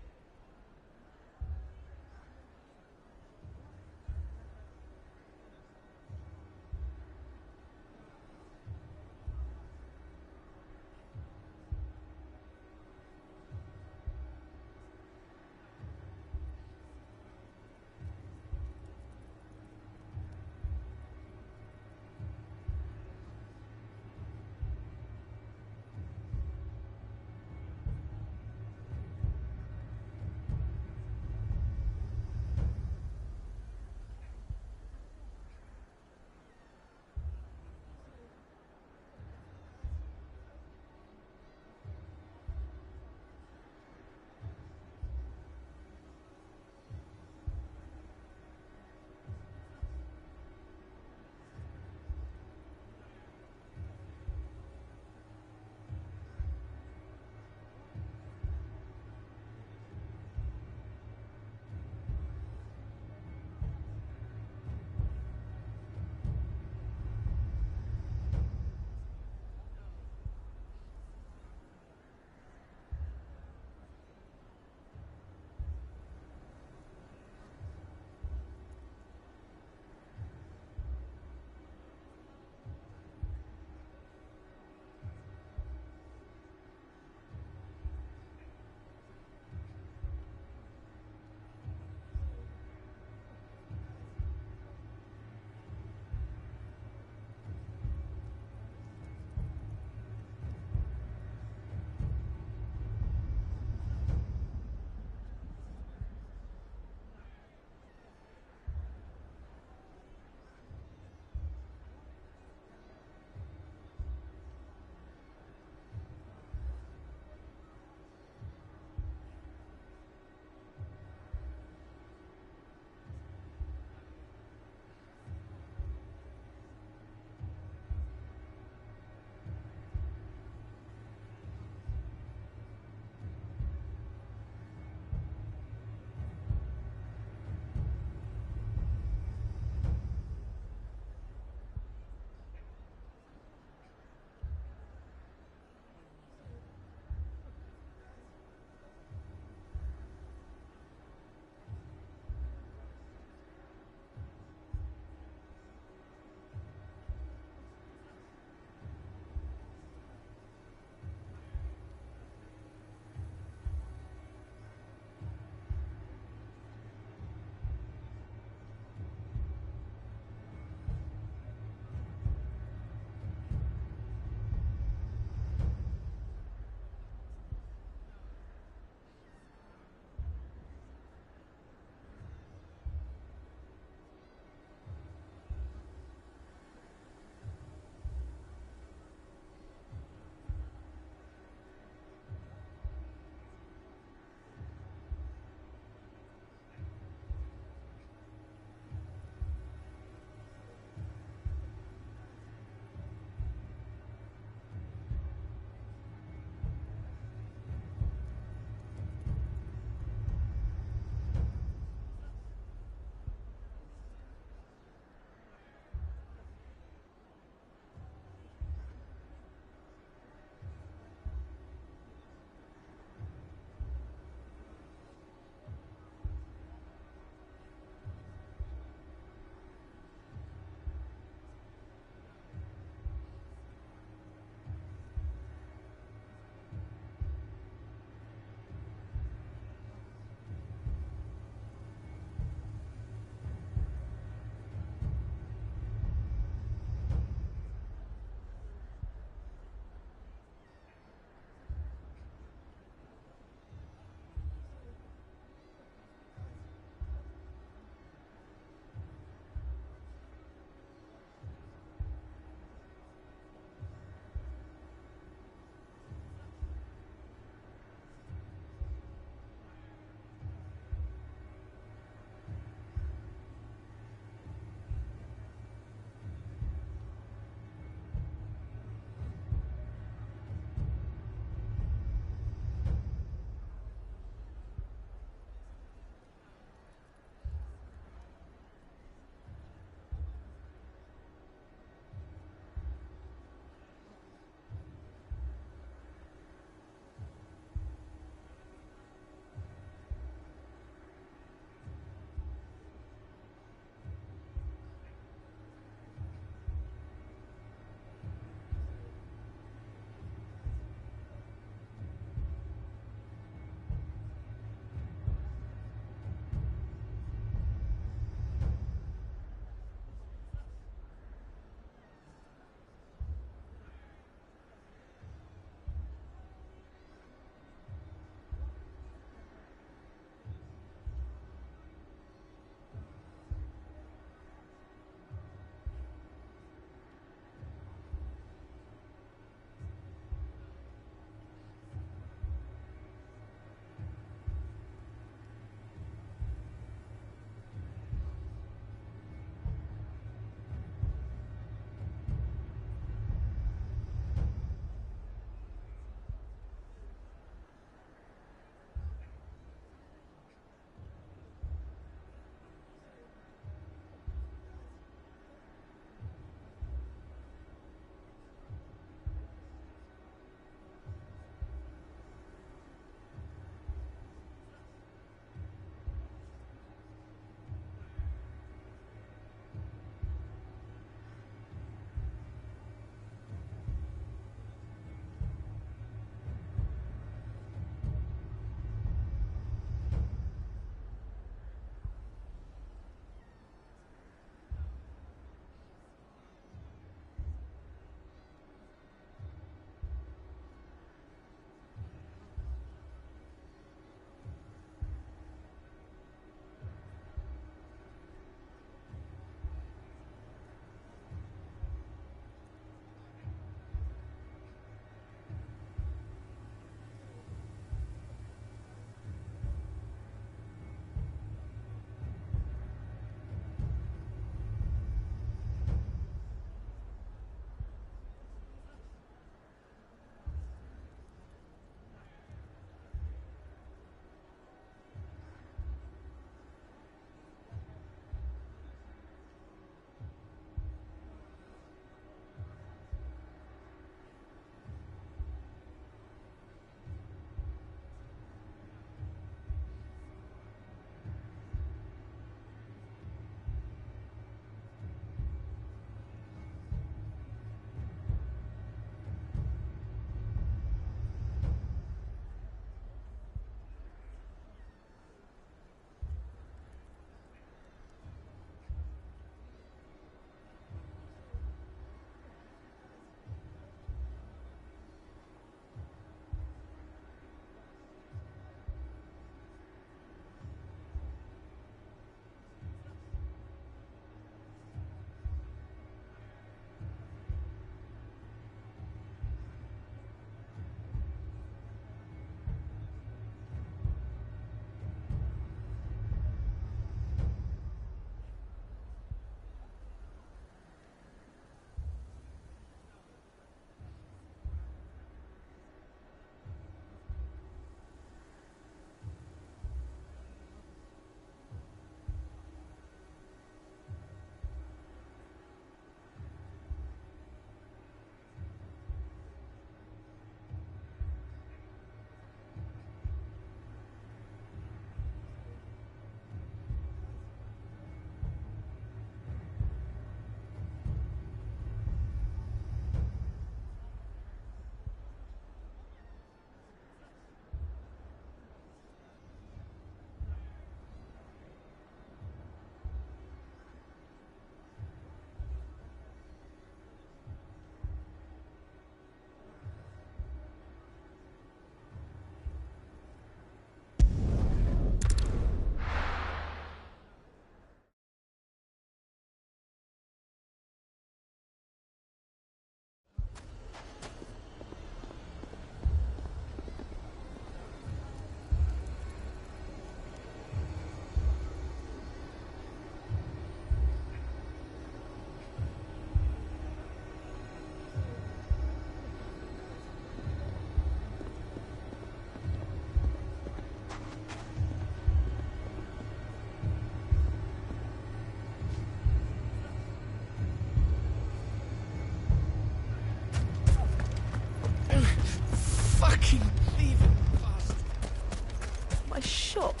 my shop.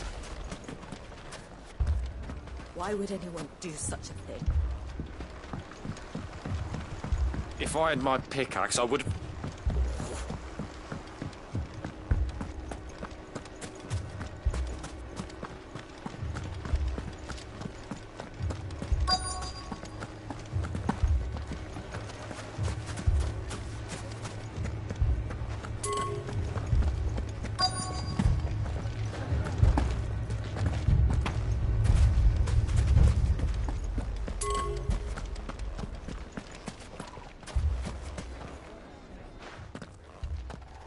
Why would anyone do such a thing? If I had my pickaxe, I would have...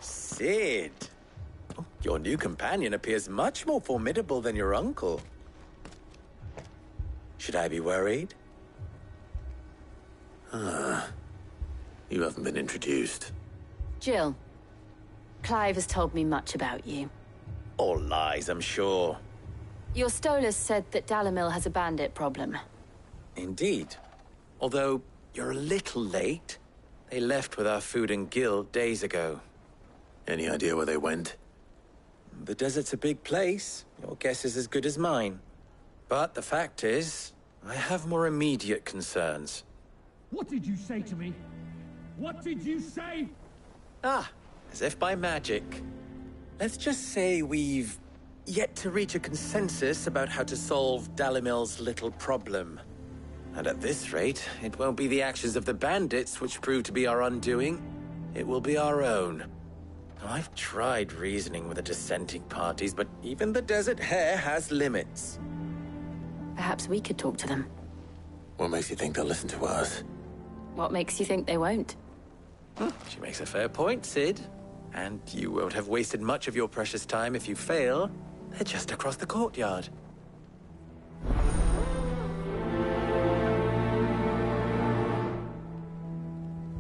Sid! Oh, your new companion appears much more formidable than your uncle. Should I be worried? You haven't been introduced. Jill, Clive has told me much about you. All lies, I'm sure. Your Stolas said that Dalamil has a bandit problem. Indeed. Although, you're a little late. They left with our food and guild days ago. Any idea where they went? The desert's a big place. Your guess is as good as mine. But the fact is, I have more immediate concerns. What did you say to me? What did you say? Ah, as if by magic. Let's just say we've yet to reach a consensus about how to solve Dalimil's little problem. And at this rate, it won't be the actions of the bandits which prove to be our undoing. It will be our own. I've tried reasoning with the dissenting parties, but even the Desert Hare has limits. Perhaps we could talk to them. What makes you think they'll listen to us? What makes you think they won't? She makes a fair point, Sid. And you won't have wasted much of your precious time if you fail. They're just across the courtyard.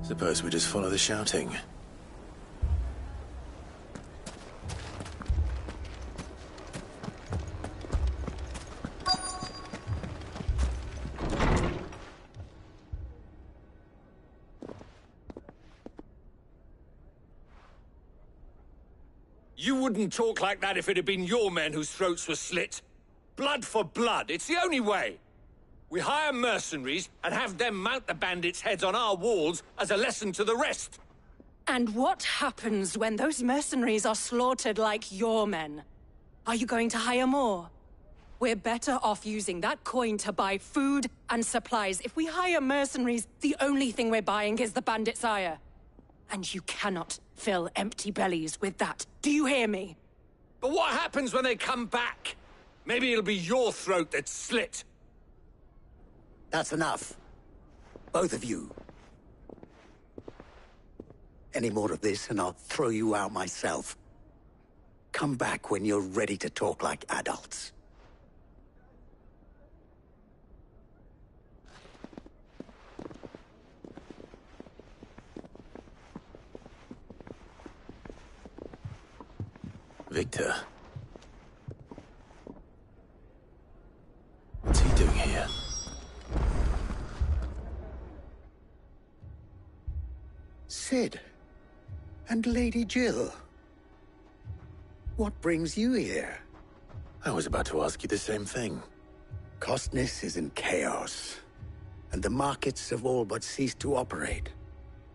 Suppose we just follow the shouting. You wouldn't talk like that if it had been your men whose throats were slit. Blood for blood, it's the only way. We hire mercenaries and have them mount the bandits' heads on our walls as a lesson to the rest. And what happens when those mercenaries are slaughtered like your men? Are you going to hire more? We're better off using that coin to buy food and supplies. If we hire mercenaries, the only thing we're buying is the bandits' ire. And you cannot fill empty bellies with that. Do you hear me? But what happens when they come back? Maybe it'll be your throat that's slit. That's enough. Both of you. Any more of this and I'll throw you out myself. Come back when you're ready to talk like adults. Victor. What's he doing here? Sid. And Lady Jill. What brings you here? I was about to ask you the same thing. Costness is in chaos, and the markets have all but ceased to operate.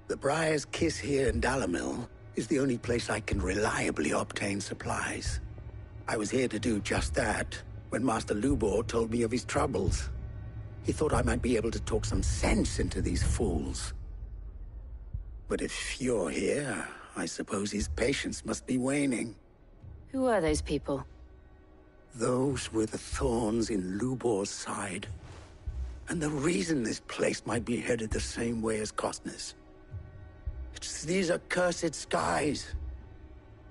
The Briar's Kiss here in Dalamil is the only place I can reliably obtain supplies. I was here to do just that when Master Lubor told me of his troubles. He thought I might be able to talk some sense into these fools. But if you're here, I suppose his patience must be waning. Who are those people? Those were the thorns in Lubor's side. And the reason this place might be headed the same way as Costness. It's these accursed skies.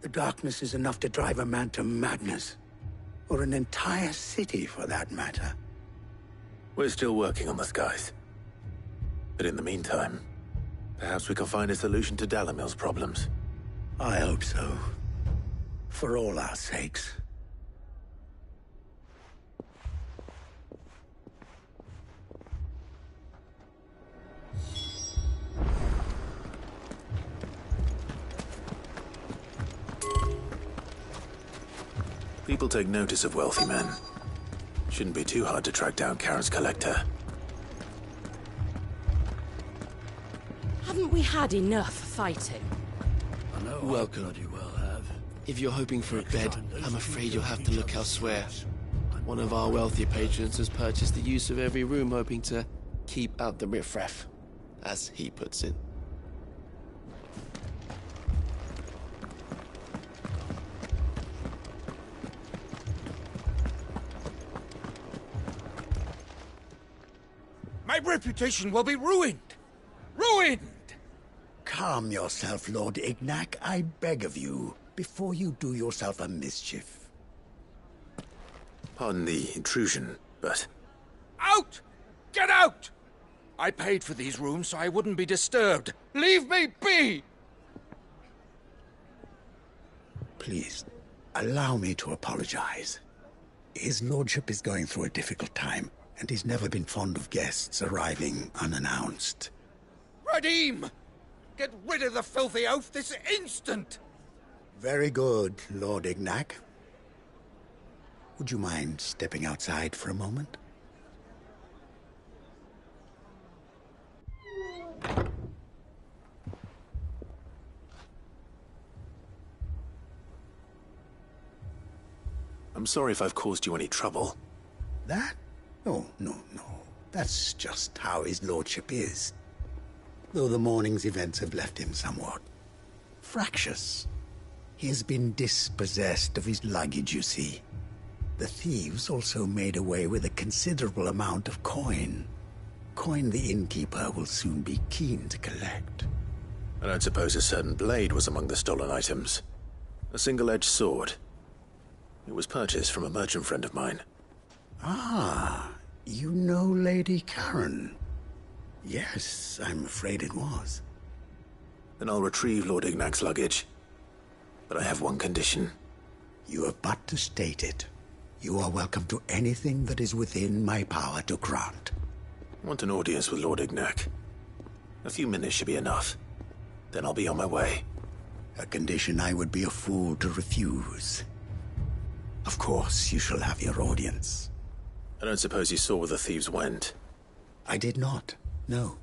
The darkness is enough to drive a man to madness. Or an entire city, for that matter. We're still working on the skies. But in the meantime, perhaps we can find a solution to Dalamil's problems. I hope so. For all our sakes. People take notice of wealthy men. Shouldn't be too hard to track down Karen's collector. Haven't we had enough fighting? Welcome. If you're hoping for a bed, I'm afraid you'll have to look elsewhere. One of our wealthier patrons has purchased the use of every room, hoping to keep out the riffraff, as he puts it. My reputation will be ruined! Ruined! Calm yourself, Lord Ignac, I beg of you, before you do yourself a mischief. Pardon the intrusion, but... Out! Get out! I paid for these rooms so I wouldn't be disturbed. Leave me be! Please, allow me to apologize. His lordship is going through a difficult time, and he's never been fond of guests arriving unannounced. Radim! Get rid of the filthy oaf this instant! Very good, Lord Ignac. Would you mind stepping outside for a moment? I'm sorry if I've caused you any trouble. That? Oh, no. That's just how his lordship is. Though the morning's events have left him somewhat fractious. He has been dispossessed of his luggage, you see. The thieves also made away with a considerable amount of coin. Coin the innkeeper will soon be keen to collect. I don't suppose a certain blade was among the stolen items. A single-edged sword. It was purchased from a merchant friend of mine. Ah, you know Lady Karen. Yes, I'm afraid it was. Then I'll retrieve Lord Ignac's luggage. But I have one condition. You have but to state it. You are welcome to anything that is within my power to grant. I want an audience with Lord Ignac. A few minutes should be enough. Then I'll be on my way. A condition I would be a fool to refuse. Of course, you shall have your audience. I don't suppose you saw where the thieves went. I did not, no.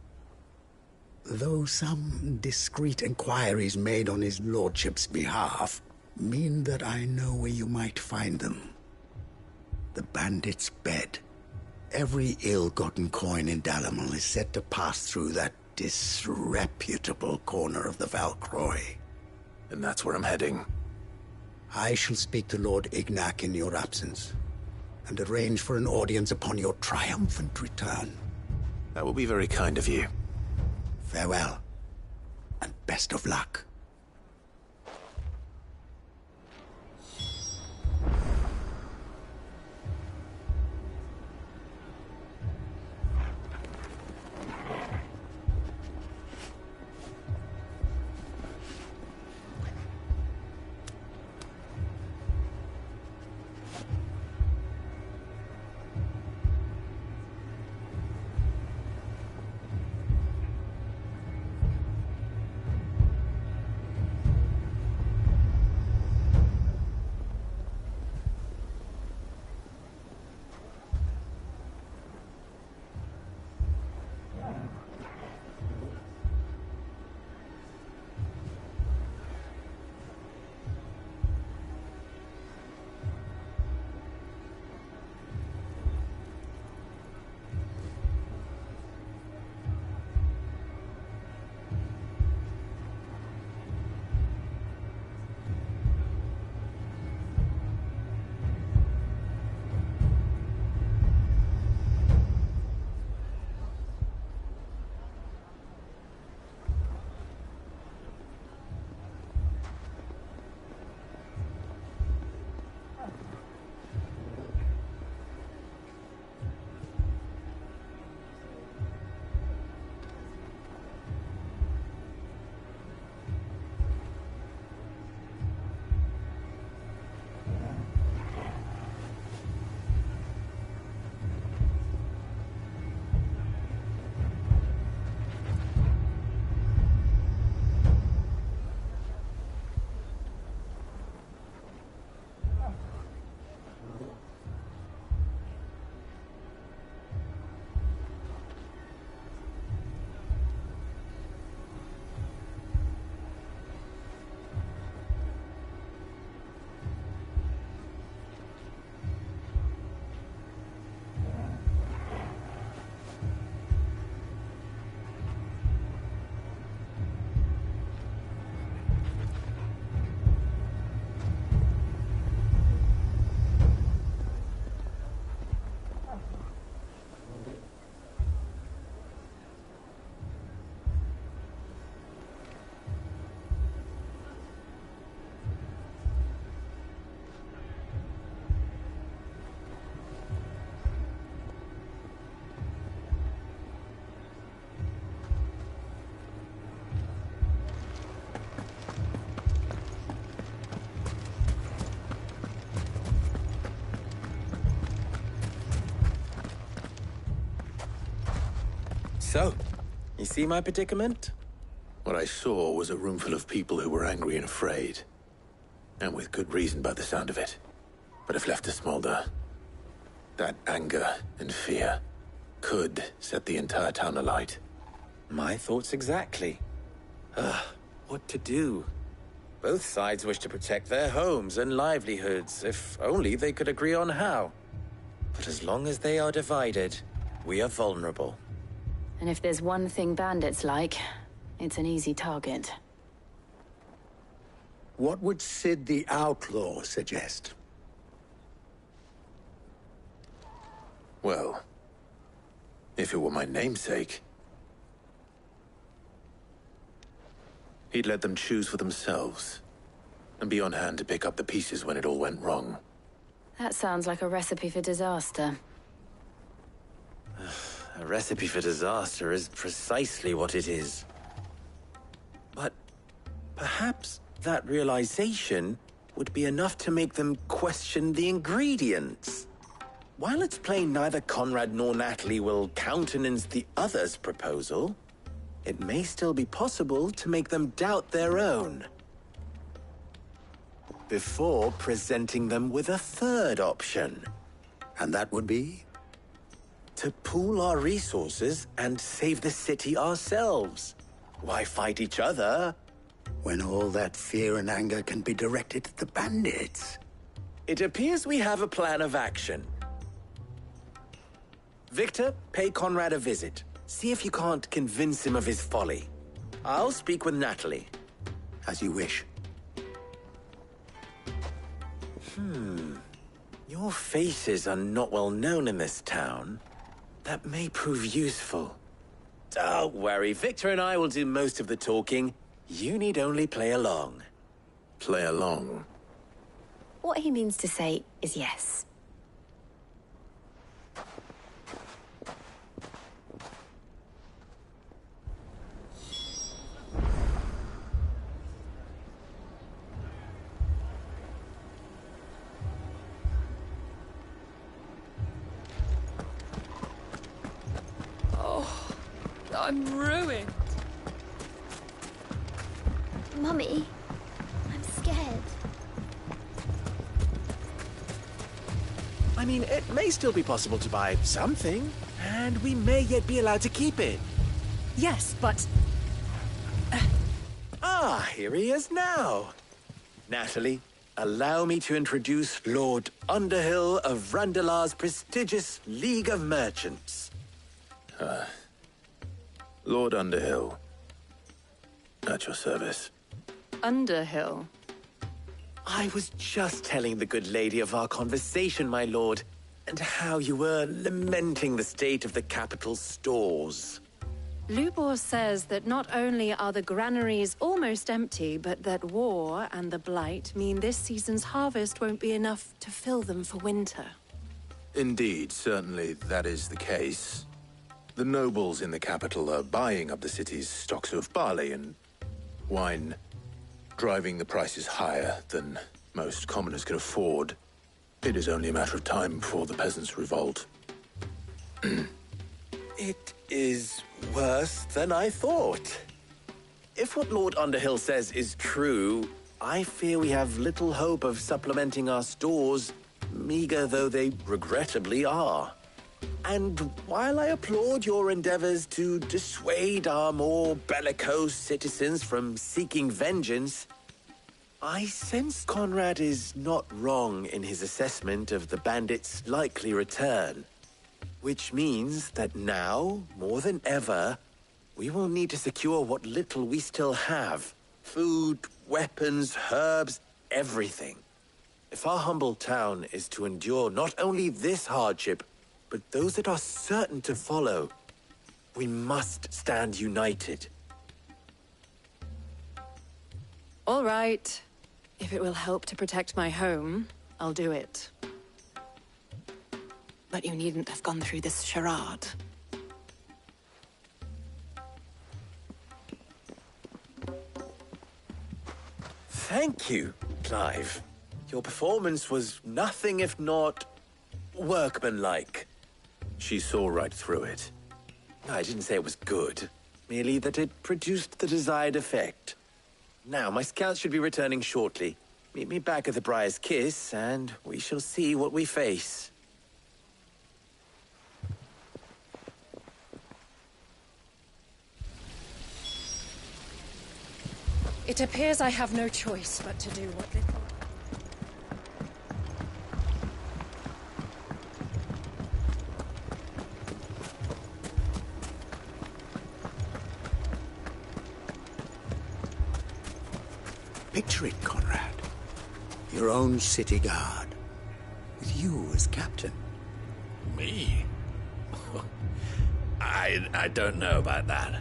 Though some discreet inquiries made on his lordship's behalf mean that I know where you might find them. The bandit's bed. Every ill-gotten coin in Dalimil is said to pass through that disreputable corner of the Valcroy. And that's where I'm heading. I shall speak to Lord Ignac in your absence, and arrange for an audience upon your triumphant return. That will be very kind of you. Farewell, and best of luck. So, you see my predicament? What I saw was a room full of people who were angry and afraid. And with good reason by the sound of it. But if left to smolder, that anger and fear could set the entire town alight. My thoughts exactly. What to do? Both sides wish to protect their homes and livelihoods, if only they could agree on how. But as long as they are divided, we are vulnerable. And if there's one thing bandits like, it's an easy target. What would Sid the Outlaw suggest? Well, if it were my namesake, he'd let them choose for themselves, and be on hand to pick up the pieces when it all went wrong. That sounds like a recipe for disaster. A recipe for disaster is precisely what it is. But perhaps that realization would be enough to make them question the ingredients. While it's plain neither Conrad nor Natalie will countenance the other's proposal, it may still be possible to make them doubt their own. Before presenting them with a third option. And that would be? To pool our resources and save the city ourselves. Why fight each other? When all that fear and anger can be directed at the bandits. It appears we have a plan of action. Victor, pay Conrad a visit. See if you can't convince him of his folly. I'll speak with Natalie. As you wish. Your faces are not well known in this town. That may prove useful. Don't worry, Victor and I will do most of the talking. You need only play along. Play along? What he means to say is yes. I'm ruined. Mummy, I'm scared. I mean, it may still be possible to buy something, and we may yet be allowed to keep it. Yes, but... Here he is now. Natalie, allow me to introduce Lord Underhill of Randalar's prestigious League of Merchants. Lord Underhill. At your service. Underhill? I was just telling the good lady of our conversation, my lord, and how you were lamenting the state of the capital's stores. Lubor says that not only are the granaries almost empty, but that war and the Blight mean this season's harvest won't be enough to fill them for winter. Indeed, certainly that is the case. The nobles in the capital are buying up the city's stocks of barley and wine, driving the prices higher than most commoners can afford. It is only a matter of time before the peasants revolt. It is worse than I thought. If what Lord Underhill says is true, I fear we have little hope of supplementing our stores, meager though they regrettably are. And while I applaud your endeavors to dissuade our more bellicose citizens from seeking vengeance, I sense Conrad is not wrong in his assessment of the bandits' likely return. Which means that now, more than ever, we will need to secure what little we still have. Food, weapons, herbs, everything. If our humble town is to endure not only this hardship, but those that are certain to follow, we must stand united. All right. If it will help to protect my home, I'll do it. But you needn't have gone through this charade. Thank you, Clive. Your performance was nothing if not workmanlike. She saw right through it. I didn't say it was good, merely that it produced the desired effect. Now, my scouts should be returning shortly. Meet me back at the Briar's Kiss, and we shall see what we face. It appears I have no choice but to do what little... Picture it, Conrad. Your own city guard. With you as captain. Me? I don't know about that.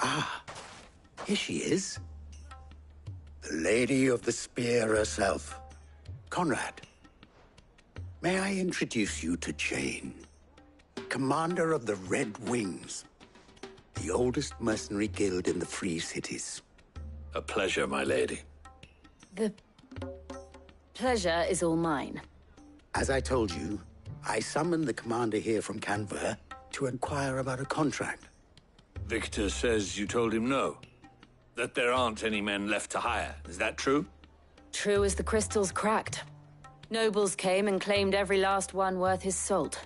Ah, here she is. The Lady of the Spear herself. Conrad, may I introduce you to Jane, commander of the Red Wings, the oldest mercenary guild in the Free Cities. A pleasure, my lady. The pleasure is all mine. As I told you, I summoned the commander here from Canver to inquire about a contract. Victor says you told him no. That there aren't any men left to hire. Is that true? True as the crystals cracked. Nobles came and claimed every last one worth his salt.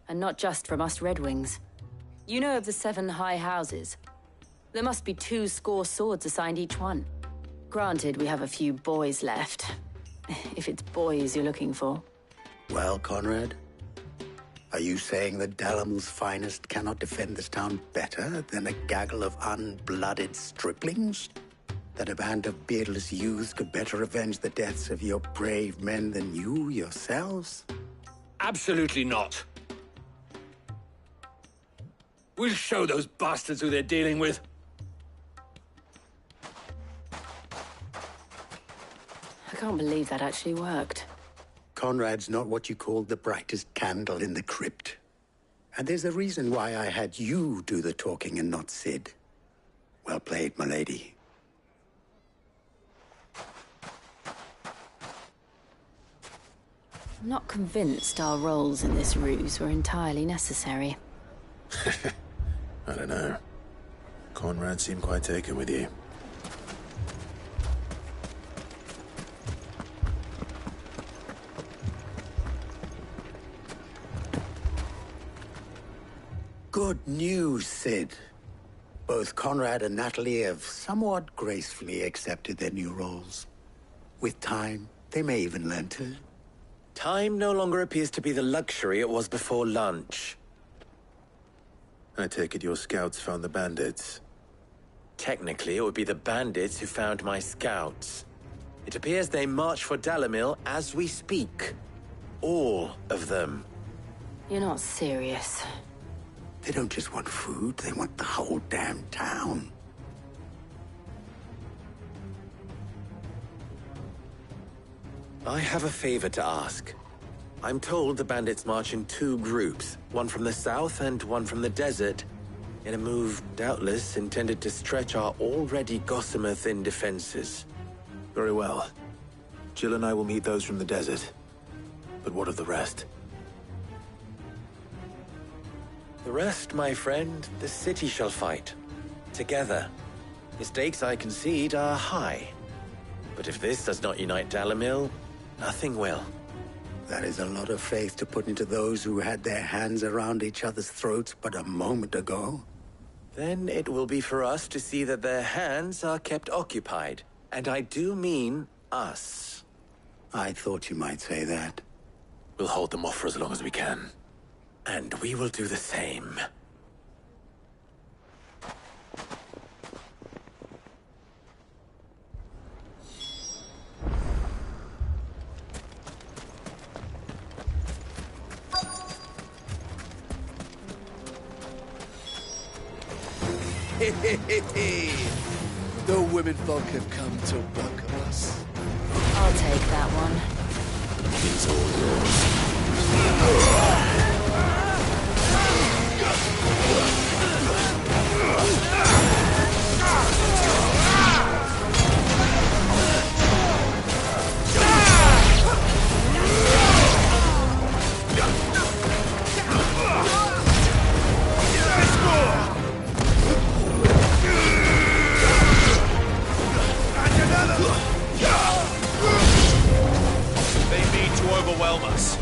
And not just from us Red Wings. You know of the 7 high houses. There must be 2 swords assigned each one. Granted, we have a few boys left. If it's boys you're looking for. Well, Conrad, are you saying that Dalamil's finest cannot defend this town better than a gaggle of unblooded striplings? That a band of beardless youths could better avenge the deaths of your brave men than you yourselves? Absolutely not. We'll show those bastards who they're dealing with. I can't believe that actually worked. Conrad's not what you call the brightest candle in the crypt. And there's a reason why I had you do the talking and not Sid. Well played, my lady. I'm not convinced our roles in this ruse were entirely necessary. I don't know. Conrad seemed quite taken with you. Good news, Sid. Both Conrad and Natalie have somewhat gracefully accepted their new roles. With time, they may even learn to. Time no longer appears to be the luxury it was before lunch. I take it your scouts found the bandits. Technically, it would be the bandits who found my scouts. It appears they march for Dalamil as we speak. All of them. You're not serious. They don't just want food, they want the whole damn town. I have a favor to ask. I'm told the bandits march in 2 groups, one from the south and one from the desert, in a move doubtless intended to stretch our already gossamer-thin defenses. Very well. Jill and I will meet those from the desert. But what of the rest? The rest, my friend, the city shall fight. Together. The stakes, I concede, are high. But if this does not unite Dalamil, nothing will. That is a lot of faith to put into those who had their hands around each other's throats but a moment ago. Then it will be for us to see that their hands are kept occupied. And I do mean us. I thought you might say that. We'll hold them off for as long as we can. And we will do the same. The women folk have come to welcome us. I'll take that one. It's all yours. help us.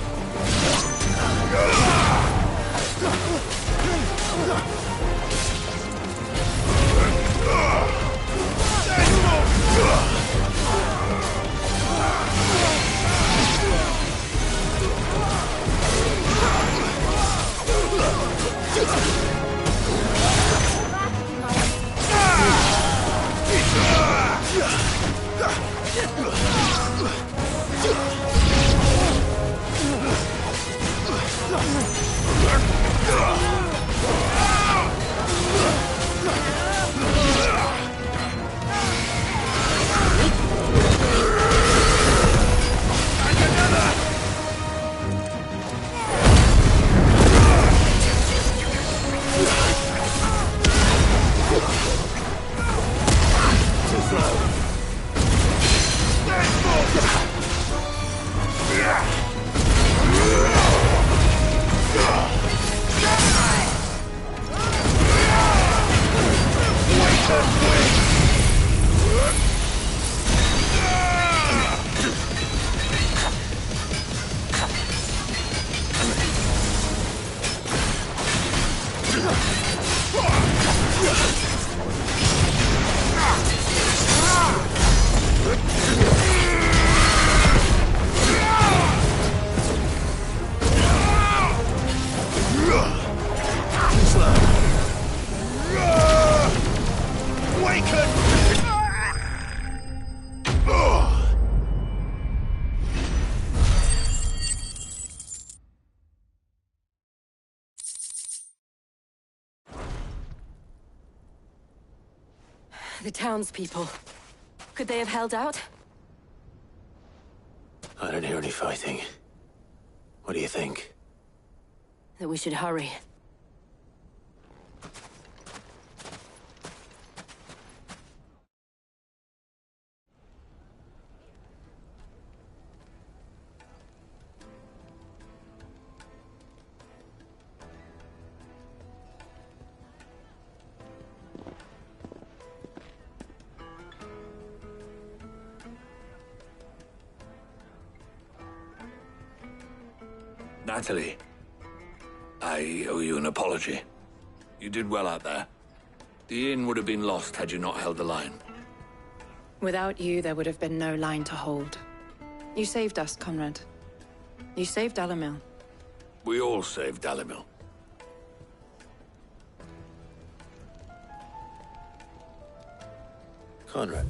The townspeople. Could they have held out? I don't hear any fighting. What do you think? That we should hurry. Natalie, I owe you an apology. You did well out there. The inn would have been lost had you not held the line. Without you, there would have been no line to hold. You saved us, Conrad. You saved Dalimil. We all saved Dalimil. Conrad.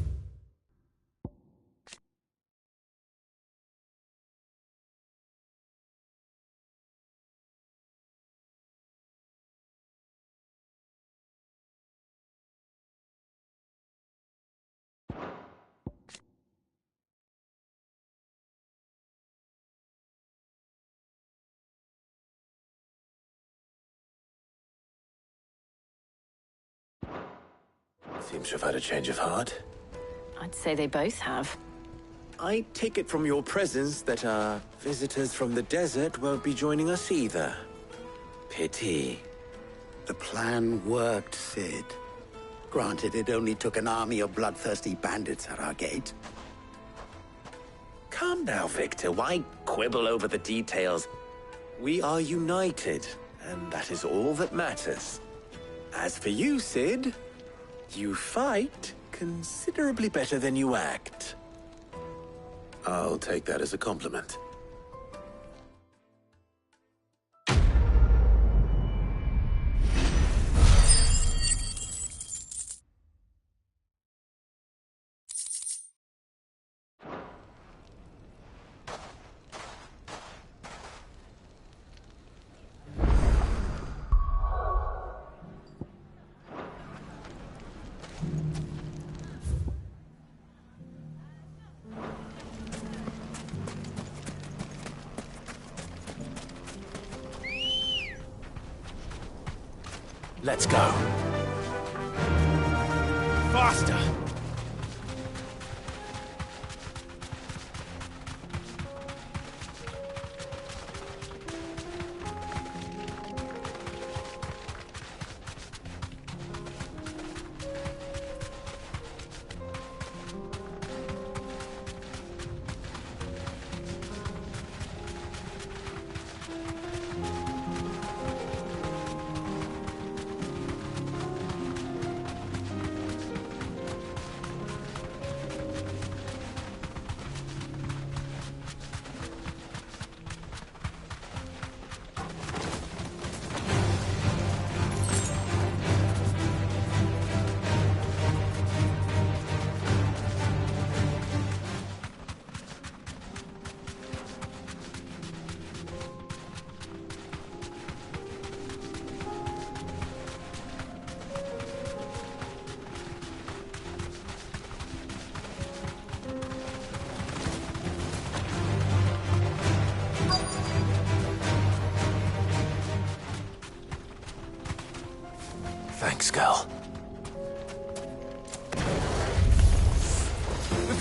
Seems to have had a change of heart. I'd say they both have. I take it from your presence that our visitors from the desert won't be joining us either. Pity. The plan worked, Sid. Granted, it only took an army of bloodthirsty bandits at our gate. Calm now, Victor. Why quibble over the details? We are united, and that is all that matters. As for you, Sid, you fight considerably better than you act. I'll take that as a compliment. Let's go. Faster!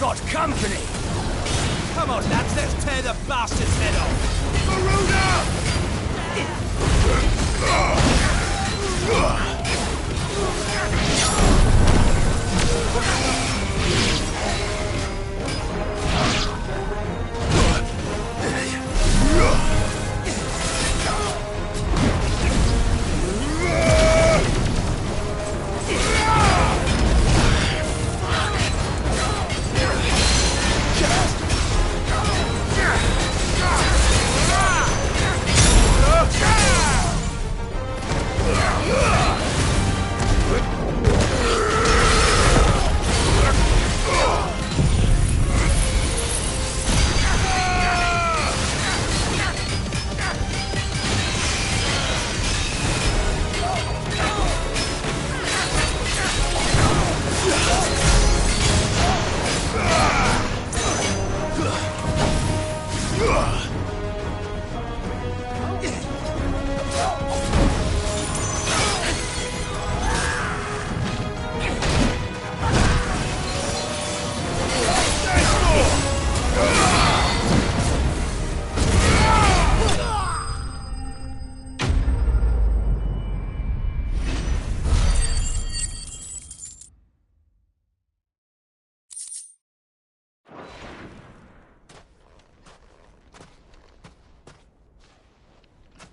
got company! Come on, lads, let's tear the bastard's head off!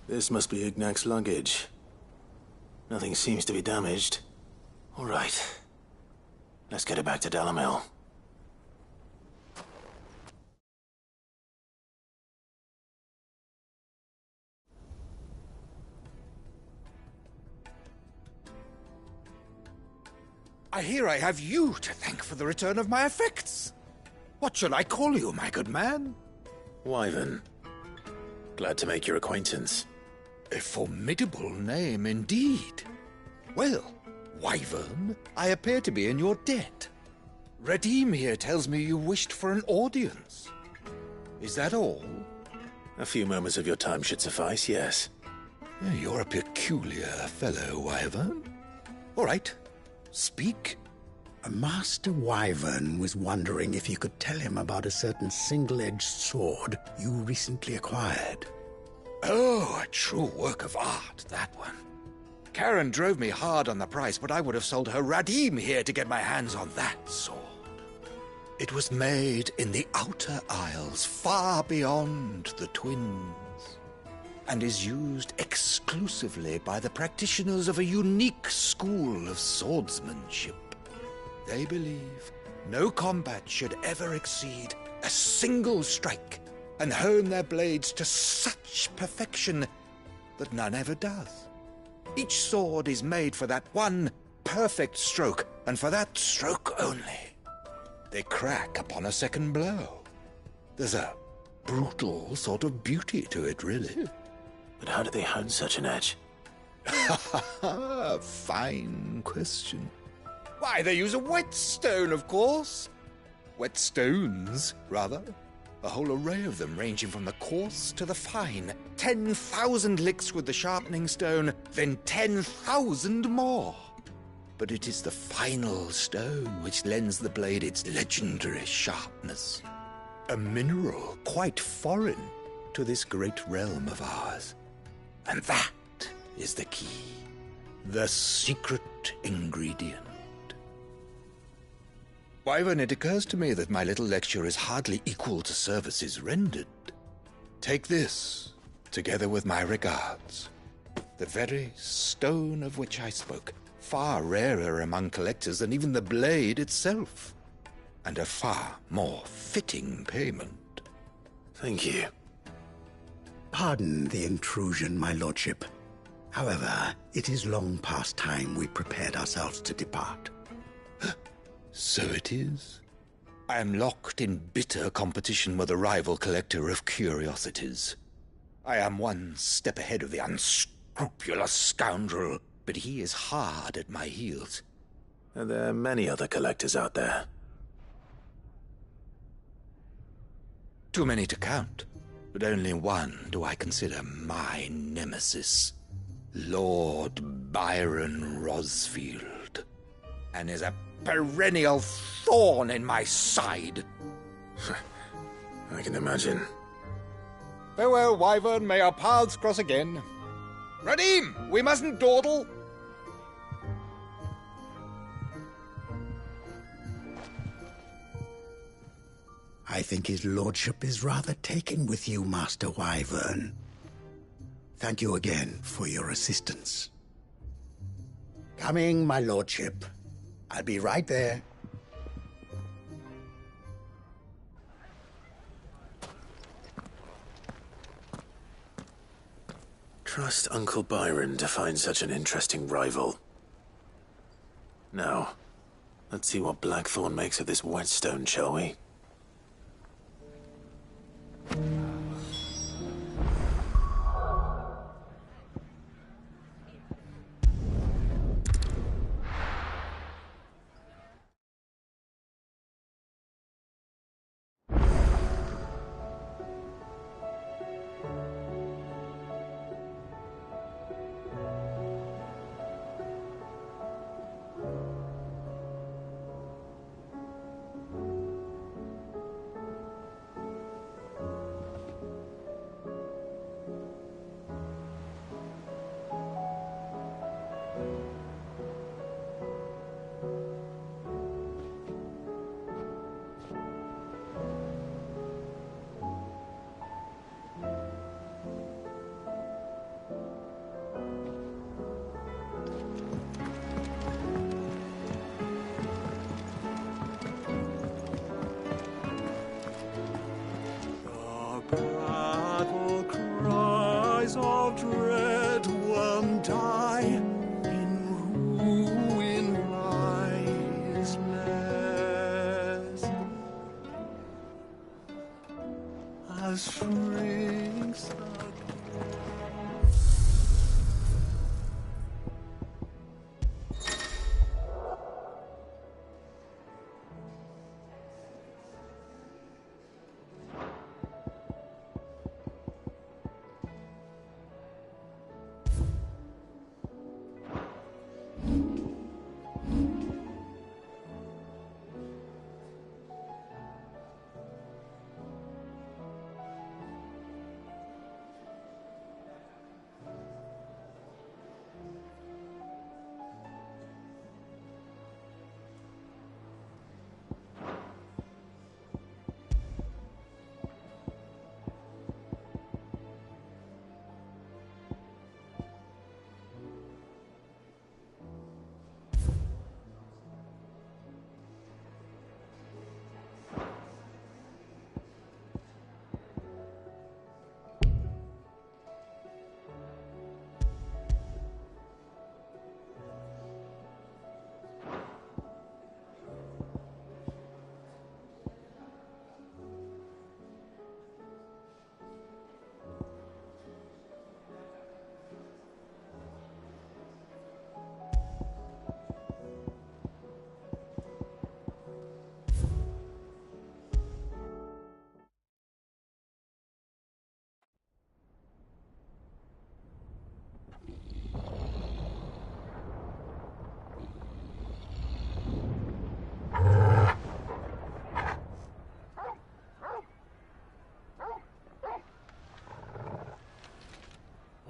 This must be Ignac's luggage. Nothing seems to be damaged. All right. Let's get it back to Dalimil. I hear I have you to thank for the return of my effects. What shall I call you, my good man? Wyvern. Glad to make your acquaintance. A formidable name indeed. Well, Wyvern, I appear to be in your debt. Redeem here tells me you wished for an audience. Is that all? A few moments of your time should suffice, yes. You're a peculiar fellow, Wyvern. All right, speak. Master Wyvern was wondering if you could tell him about a certain single-edged sword you recently acquired. Oh, a true work of art, that one. Karen drove me hard on the price, but I would have sold her Radim here to get my hands on that sword. It was made in the Outer Isles, far beyond the Twins, and is used exclusively by the practitioners of a unique school of swordsmanship. They believe no combat should ever exceed a single strike, and hone their blades to such perfection that none ever does. Each sword is made for that one perfect stroke, and for that stroke only. They crack upon a second blow. There's a brutal sort of beauty to it, really. But how do they hone such an edge? Fine question. Why, they use a whetstone, of course. Whetstones, rather. A whole array of them, ranging from the coarse to the fine. 10,000 licks with the sharpening stone, then 10,000 more. But it is the final stone which lends the blade its legendary sharpness. A mineral quite foreign to this great realm of ours. And that is the key. The secret ingredient. Wyvern, it occurs to me that my little lecture is hardly equal to services rendered. Take this, together with my regards. The very stone of which I spoke, far rarer among collectors than even the blade itself, and a far more fitting payment. Thank you. Pardon the intrusion, my lordship. However, it is long past time we prepared ourselves to depart. So it is. I am locked in bitter competition with a rival collector of curiosities. I am one step ahead of the unscrupulous scoundrel, but he is hard at my heels. Are there many other collectors out there? Too many to count, but only one do I consider my nemesis. Lord Byron Rosfield. And is a perennial thorn in my side. I can imagine. Farewell, Wyvern. May our paths cross again. Radim, we mustn't dawdle. I think his lordship is rather taken with you, Master Wyvern. Thank you again for your assistance. Coming, my lordship. I'll be right there. Trust Uncle Byron to find such an interesting rival. Now, let's see what Blackthorn makes of this whetstone, shall we? Battle cries of dread, one die, in ruin lies less. As shrinks the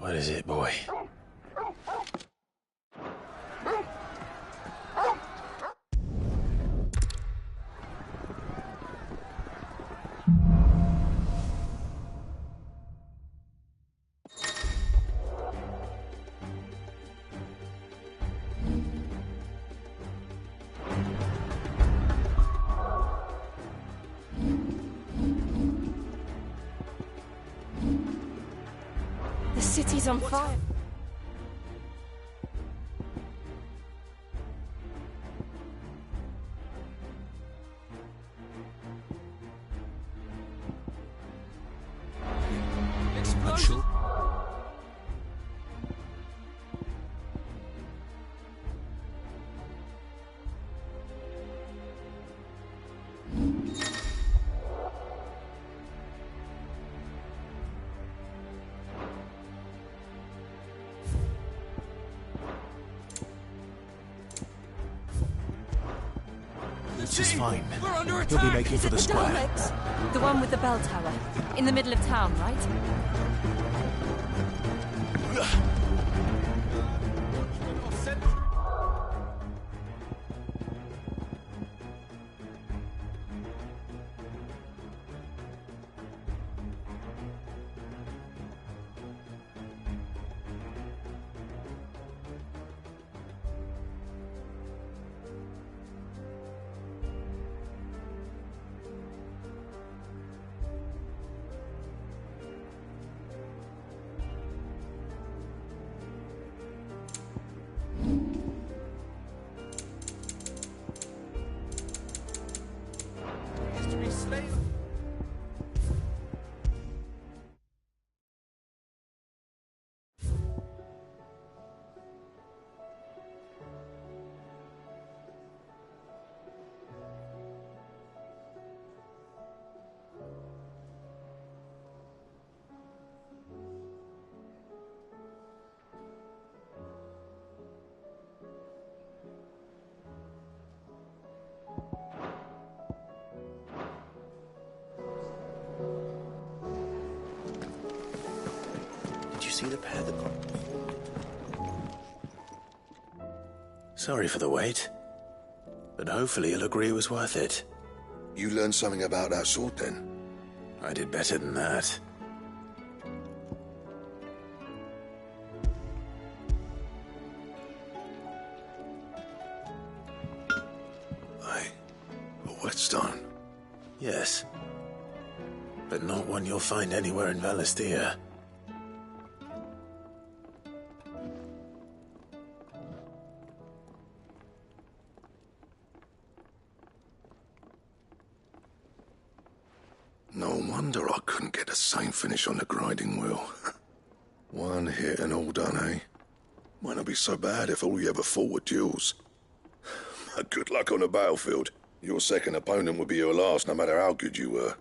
What is it, boy? The city's on fire. explosion. Lutz is fine. We're under He'll be attack! making for the square. The one with the bell tower. In the middle of town, right? Did you see the pair that got... Sorry for the wait. But hopefully you'll agree it was worth it. You learned something about that sword, then? I did better than that. A whetstone? Yes. But not one you'll find anywhere in Valisthea. No wonder I couldn't get the same finish on the grinding wheel. One hit and all done, eh? Might not be so bad if all you ever fought were duels. Good luck on the battlefield. Your second opponent would be your last, no matter how good you were.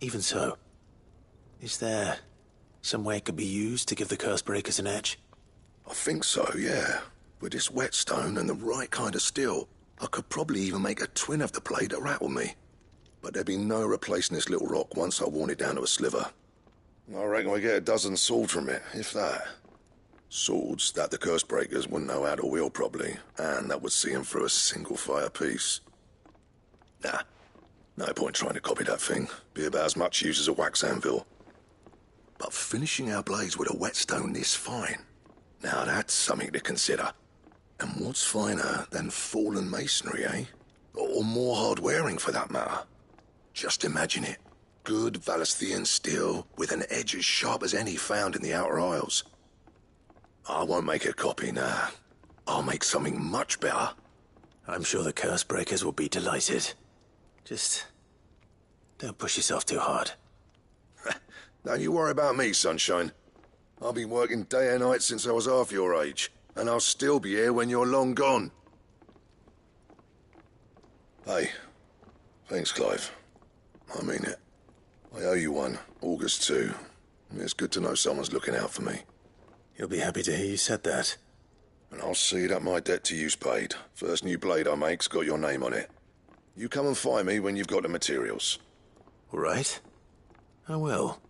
Even so, is there some way it could be used to give the curse breakers an edge? I think so, yeah. With this whetstone and the right kind of steel, I could probably even make a twin of the blade that rattled me. But there'd be no replacing this little rock once I worn it down to a sliver. I reckon we get a dozen swords from it, if that. Swords that the curse breakers wouldn't know how to wield properly, and that would see them through a single fire piece. Nah, no point trying to copy that thing. Be about as much use as a wax anvil. But finishing our blades with a whetstone this fine, now that's something to consider. And what's finer than fallen masonry, eh? Or more hard-wearing, for that matter. Just imagine it. Good Valisthean steel with an edge as sharp as any found in the Outer Isles. I won't make a copy, nah. I'll make something much better. I'm sure the curse breakers will be delighted. Just don't push yourself too hard. Don't you worry about me, sunshine. I've been working day and night since I was half your age, and I'll still be here when you're long gone. Hey, thanks, Clive. I mean it. I owe you one, August too. It's good to know someone's looking out for me. You'll be happy to hear you said that. And I'll see that my debt to you's paid. First new blade I make's got your name on it. You come and find me when you've got the materials. All right. I will.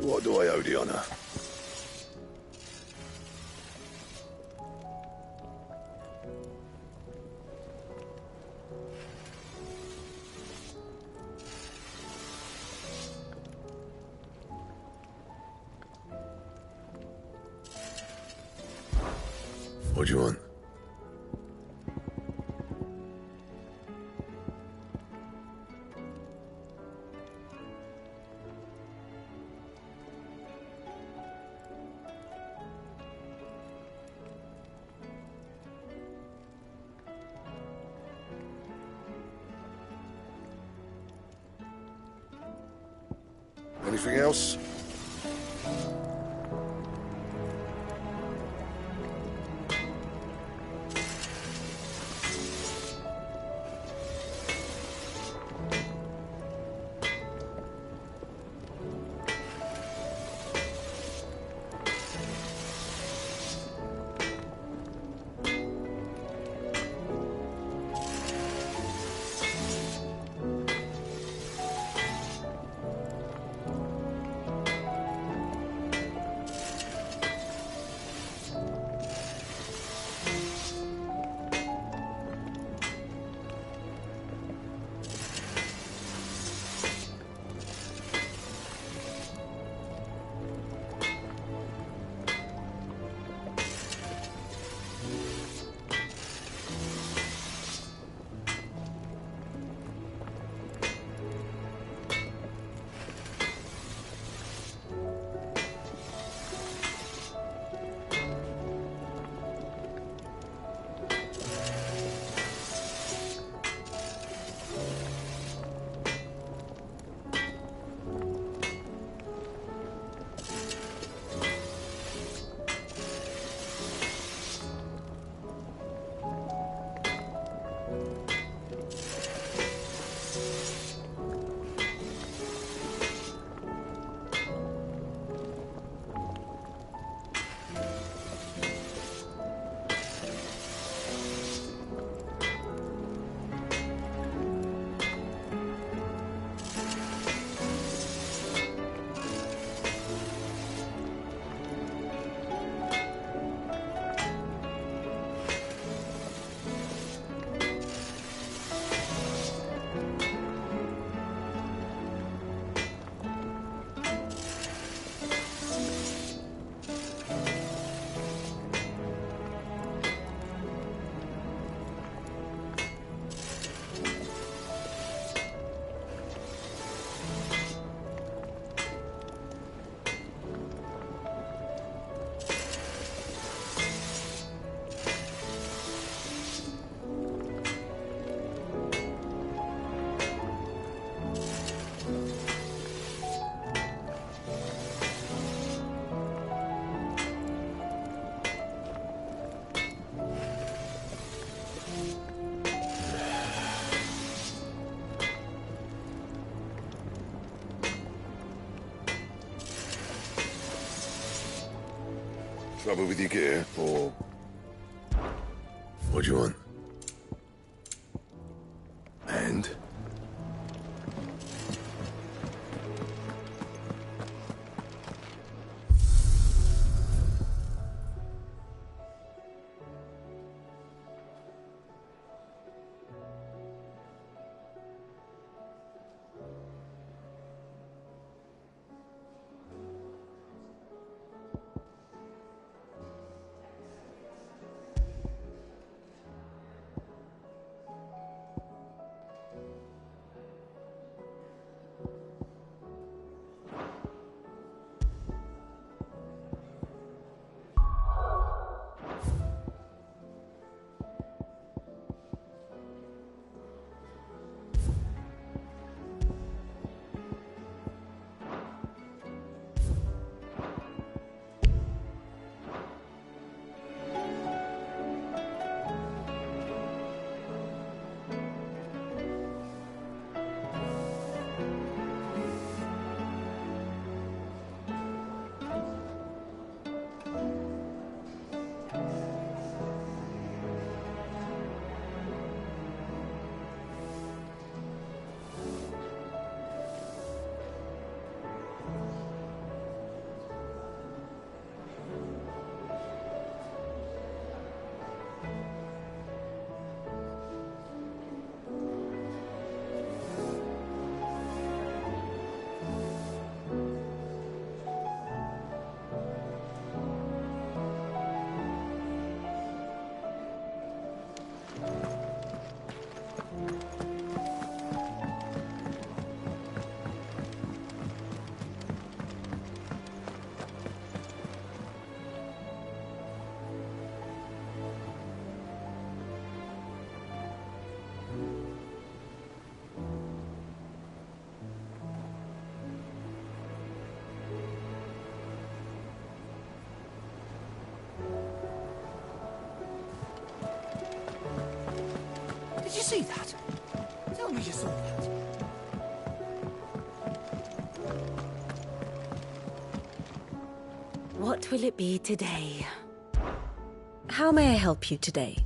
What do I owe the honor? What do you want? Anything else? Trouble with your gear, or... What do you want? And? see that? Tell me you saw that. What will it be today? How may I help you today?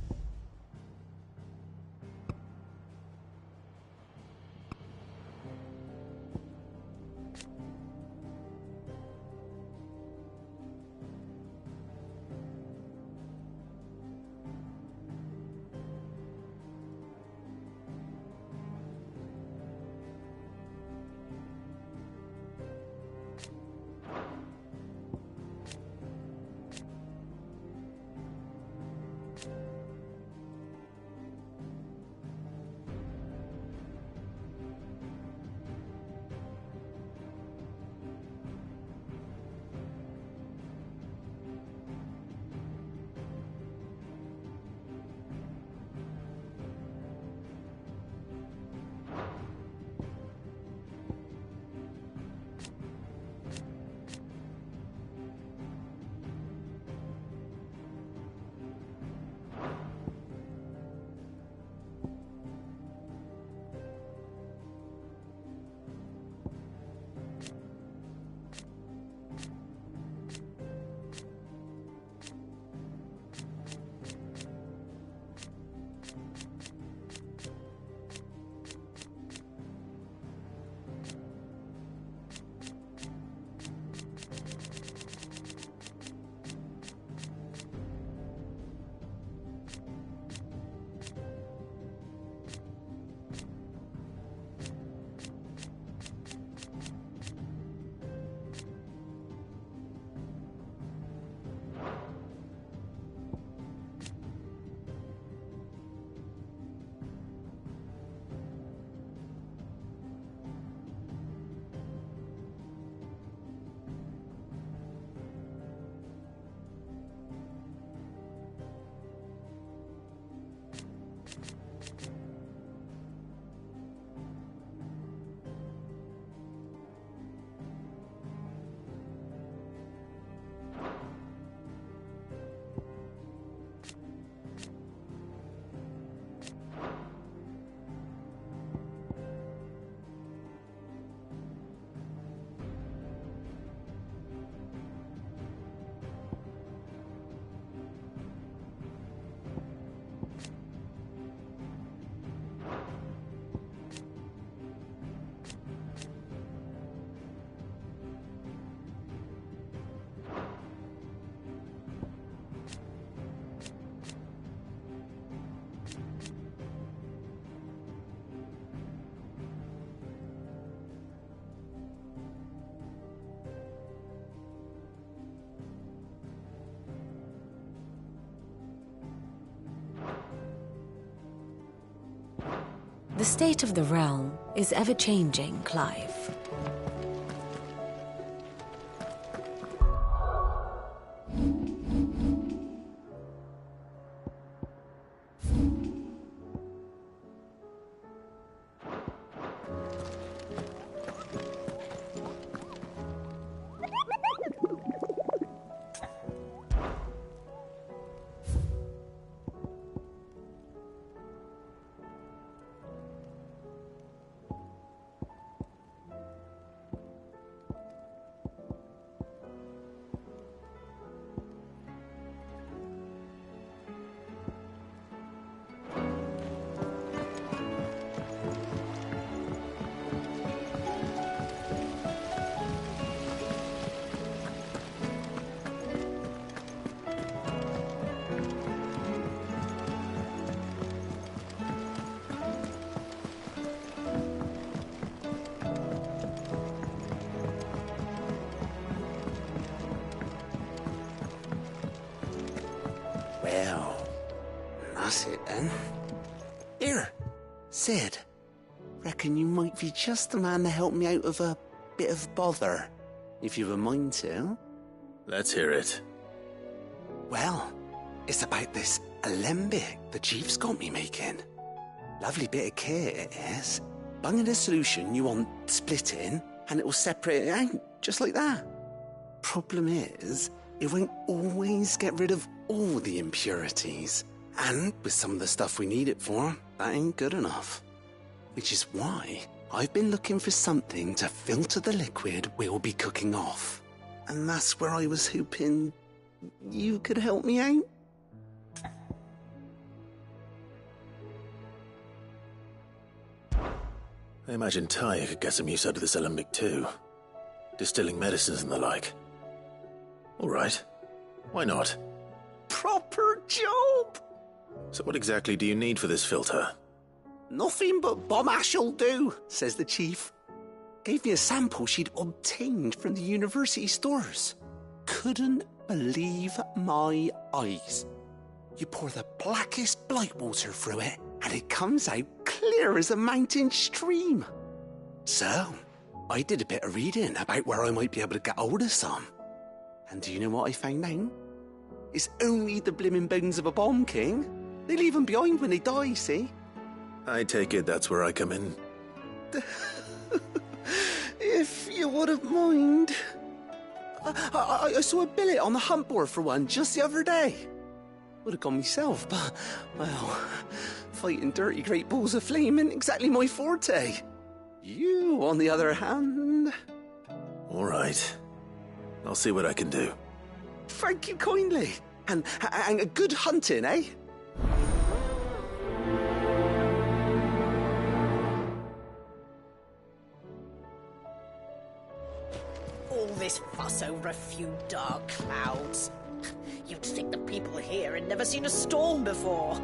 The state of the realm is ever-changing, Clive. Well, that's it then. Here, Sid. Reckon you might be just the man to help me out of a bit of bother, if you've a mind to. Let's hear it. Well, it's about this alembic the chief's got me making. Lovely bit of kit it is. Bung in a solution you want splitting, and it will separate it out, just like that. Problem is, it won't always get rid of all the impurities. And with some of the stuff we need it for, that ain't good enough. Which is why I've been looking for something to filter the liquid we'll be cooking off. And that's where I was hoping you could help me out. I imagine Tyre could get some use out of this alembic too. Distilling medicines and the like. All right. Why not? Proper job! So what exactly do you need for this filter? Nothing but bomb ash'll do, says the chief. Gave me a sample she'd obtained from the university stores. Couldn't believe my eyes. You pour the blackest blight water through it, and it comes out clear as a mountain stream. So, I did a bit of reading about where I might be able to get hold of some. And do you know what I found out? It's only the blimmin' bones of a bomb king. They leave them behind when they die, see? I take it that's where I come in. If you wouldn't mind. I saw a billet on the hunt board for one just the other day. Would have gone myself, but, well, fighting dirty great balls of flame ain't exactly my forte. You, on the other hand... All right. I'll see what I can do. Thank you kindly. And a good hunting, eh? All this fuss over a few dark clouds. You'd think the people here had never seen a storm before.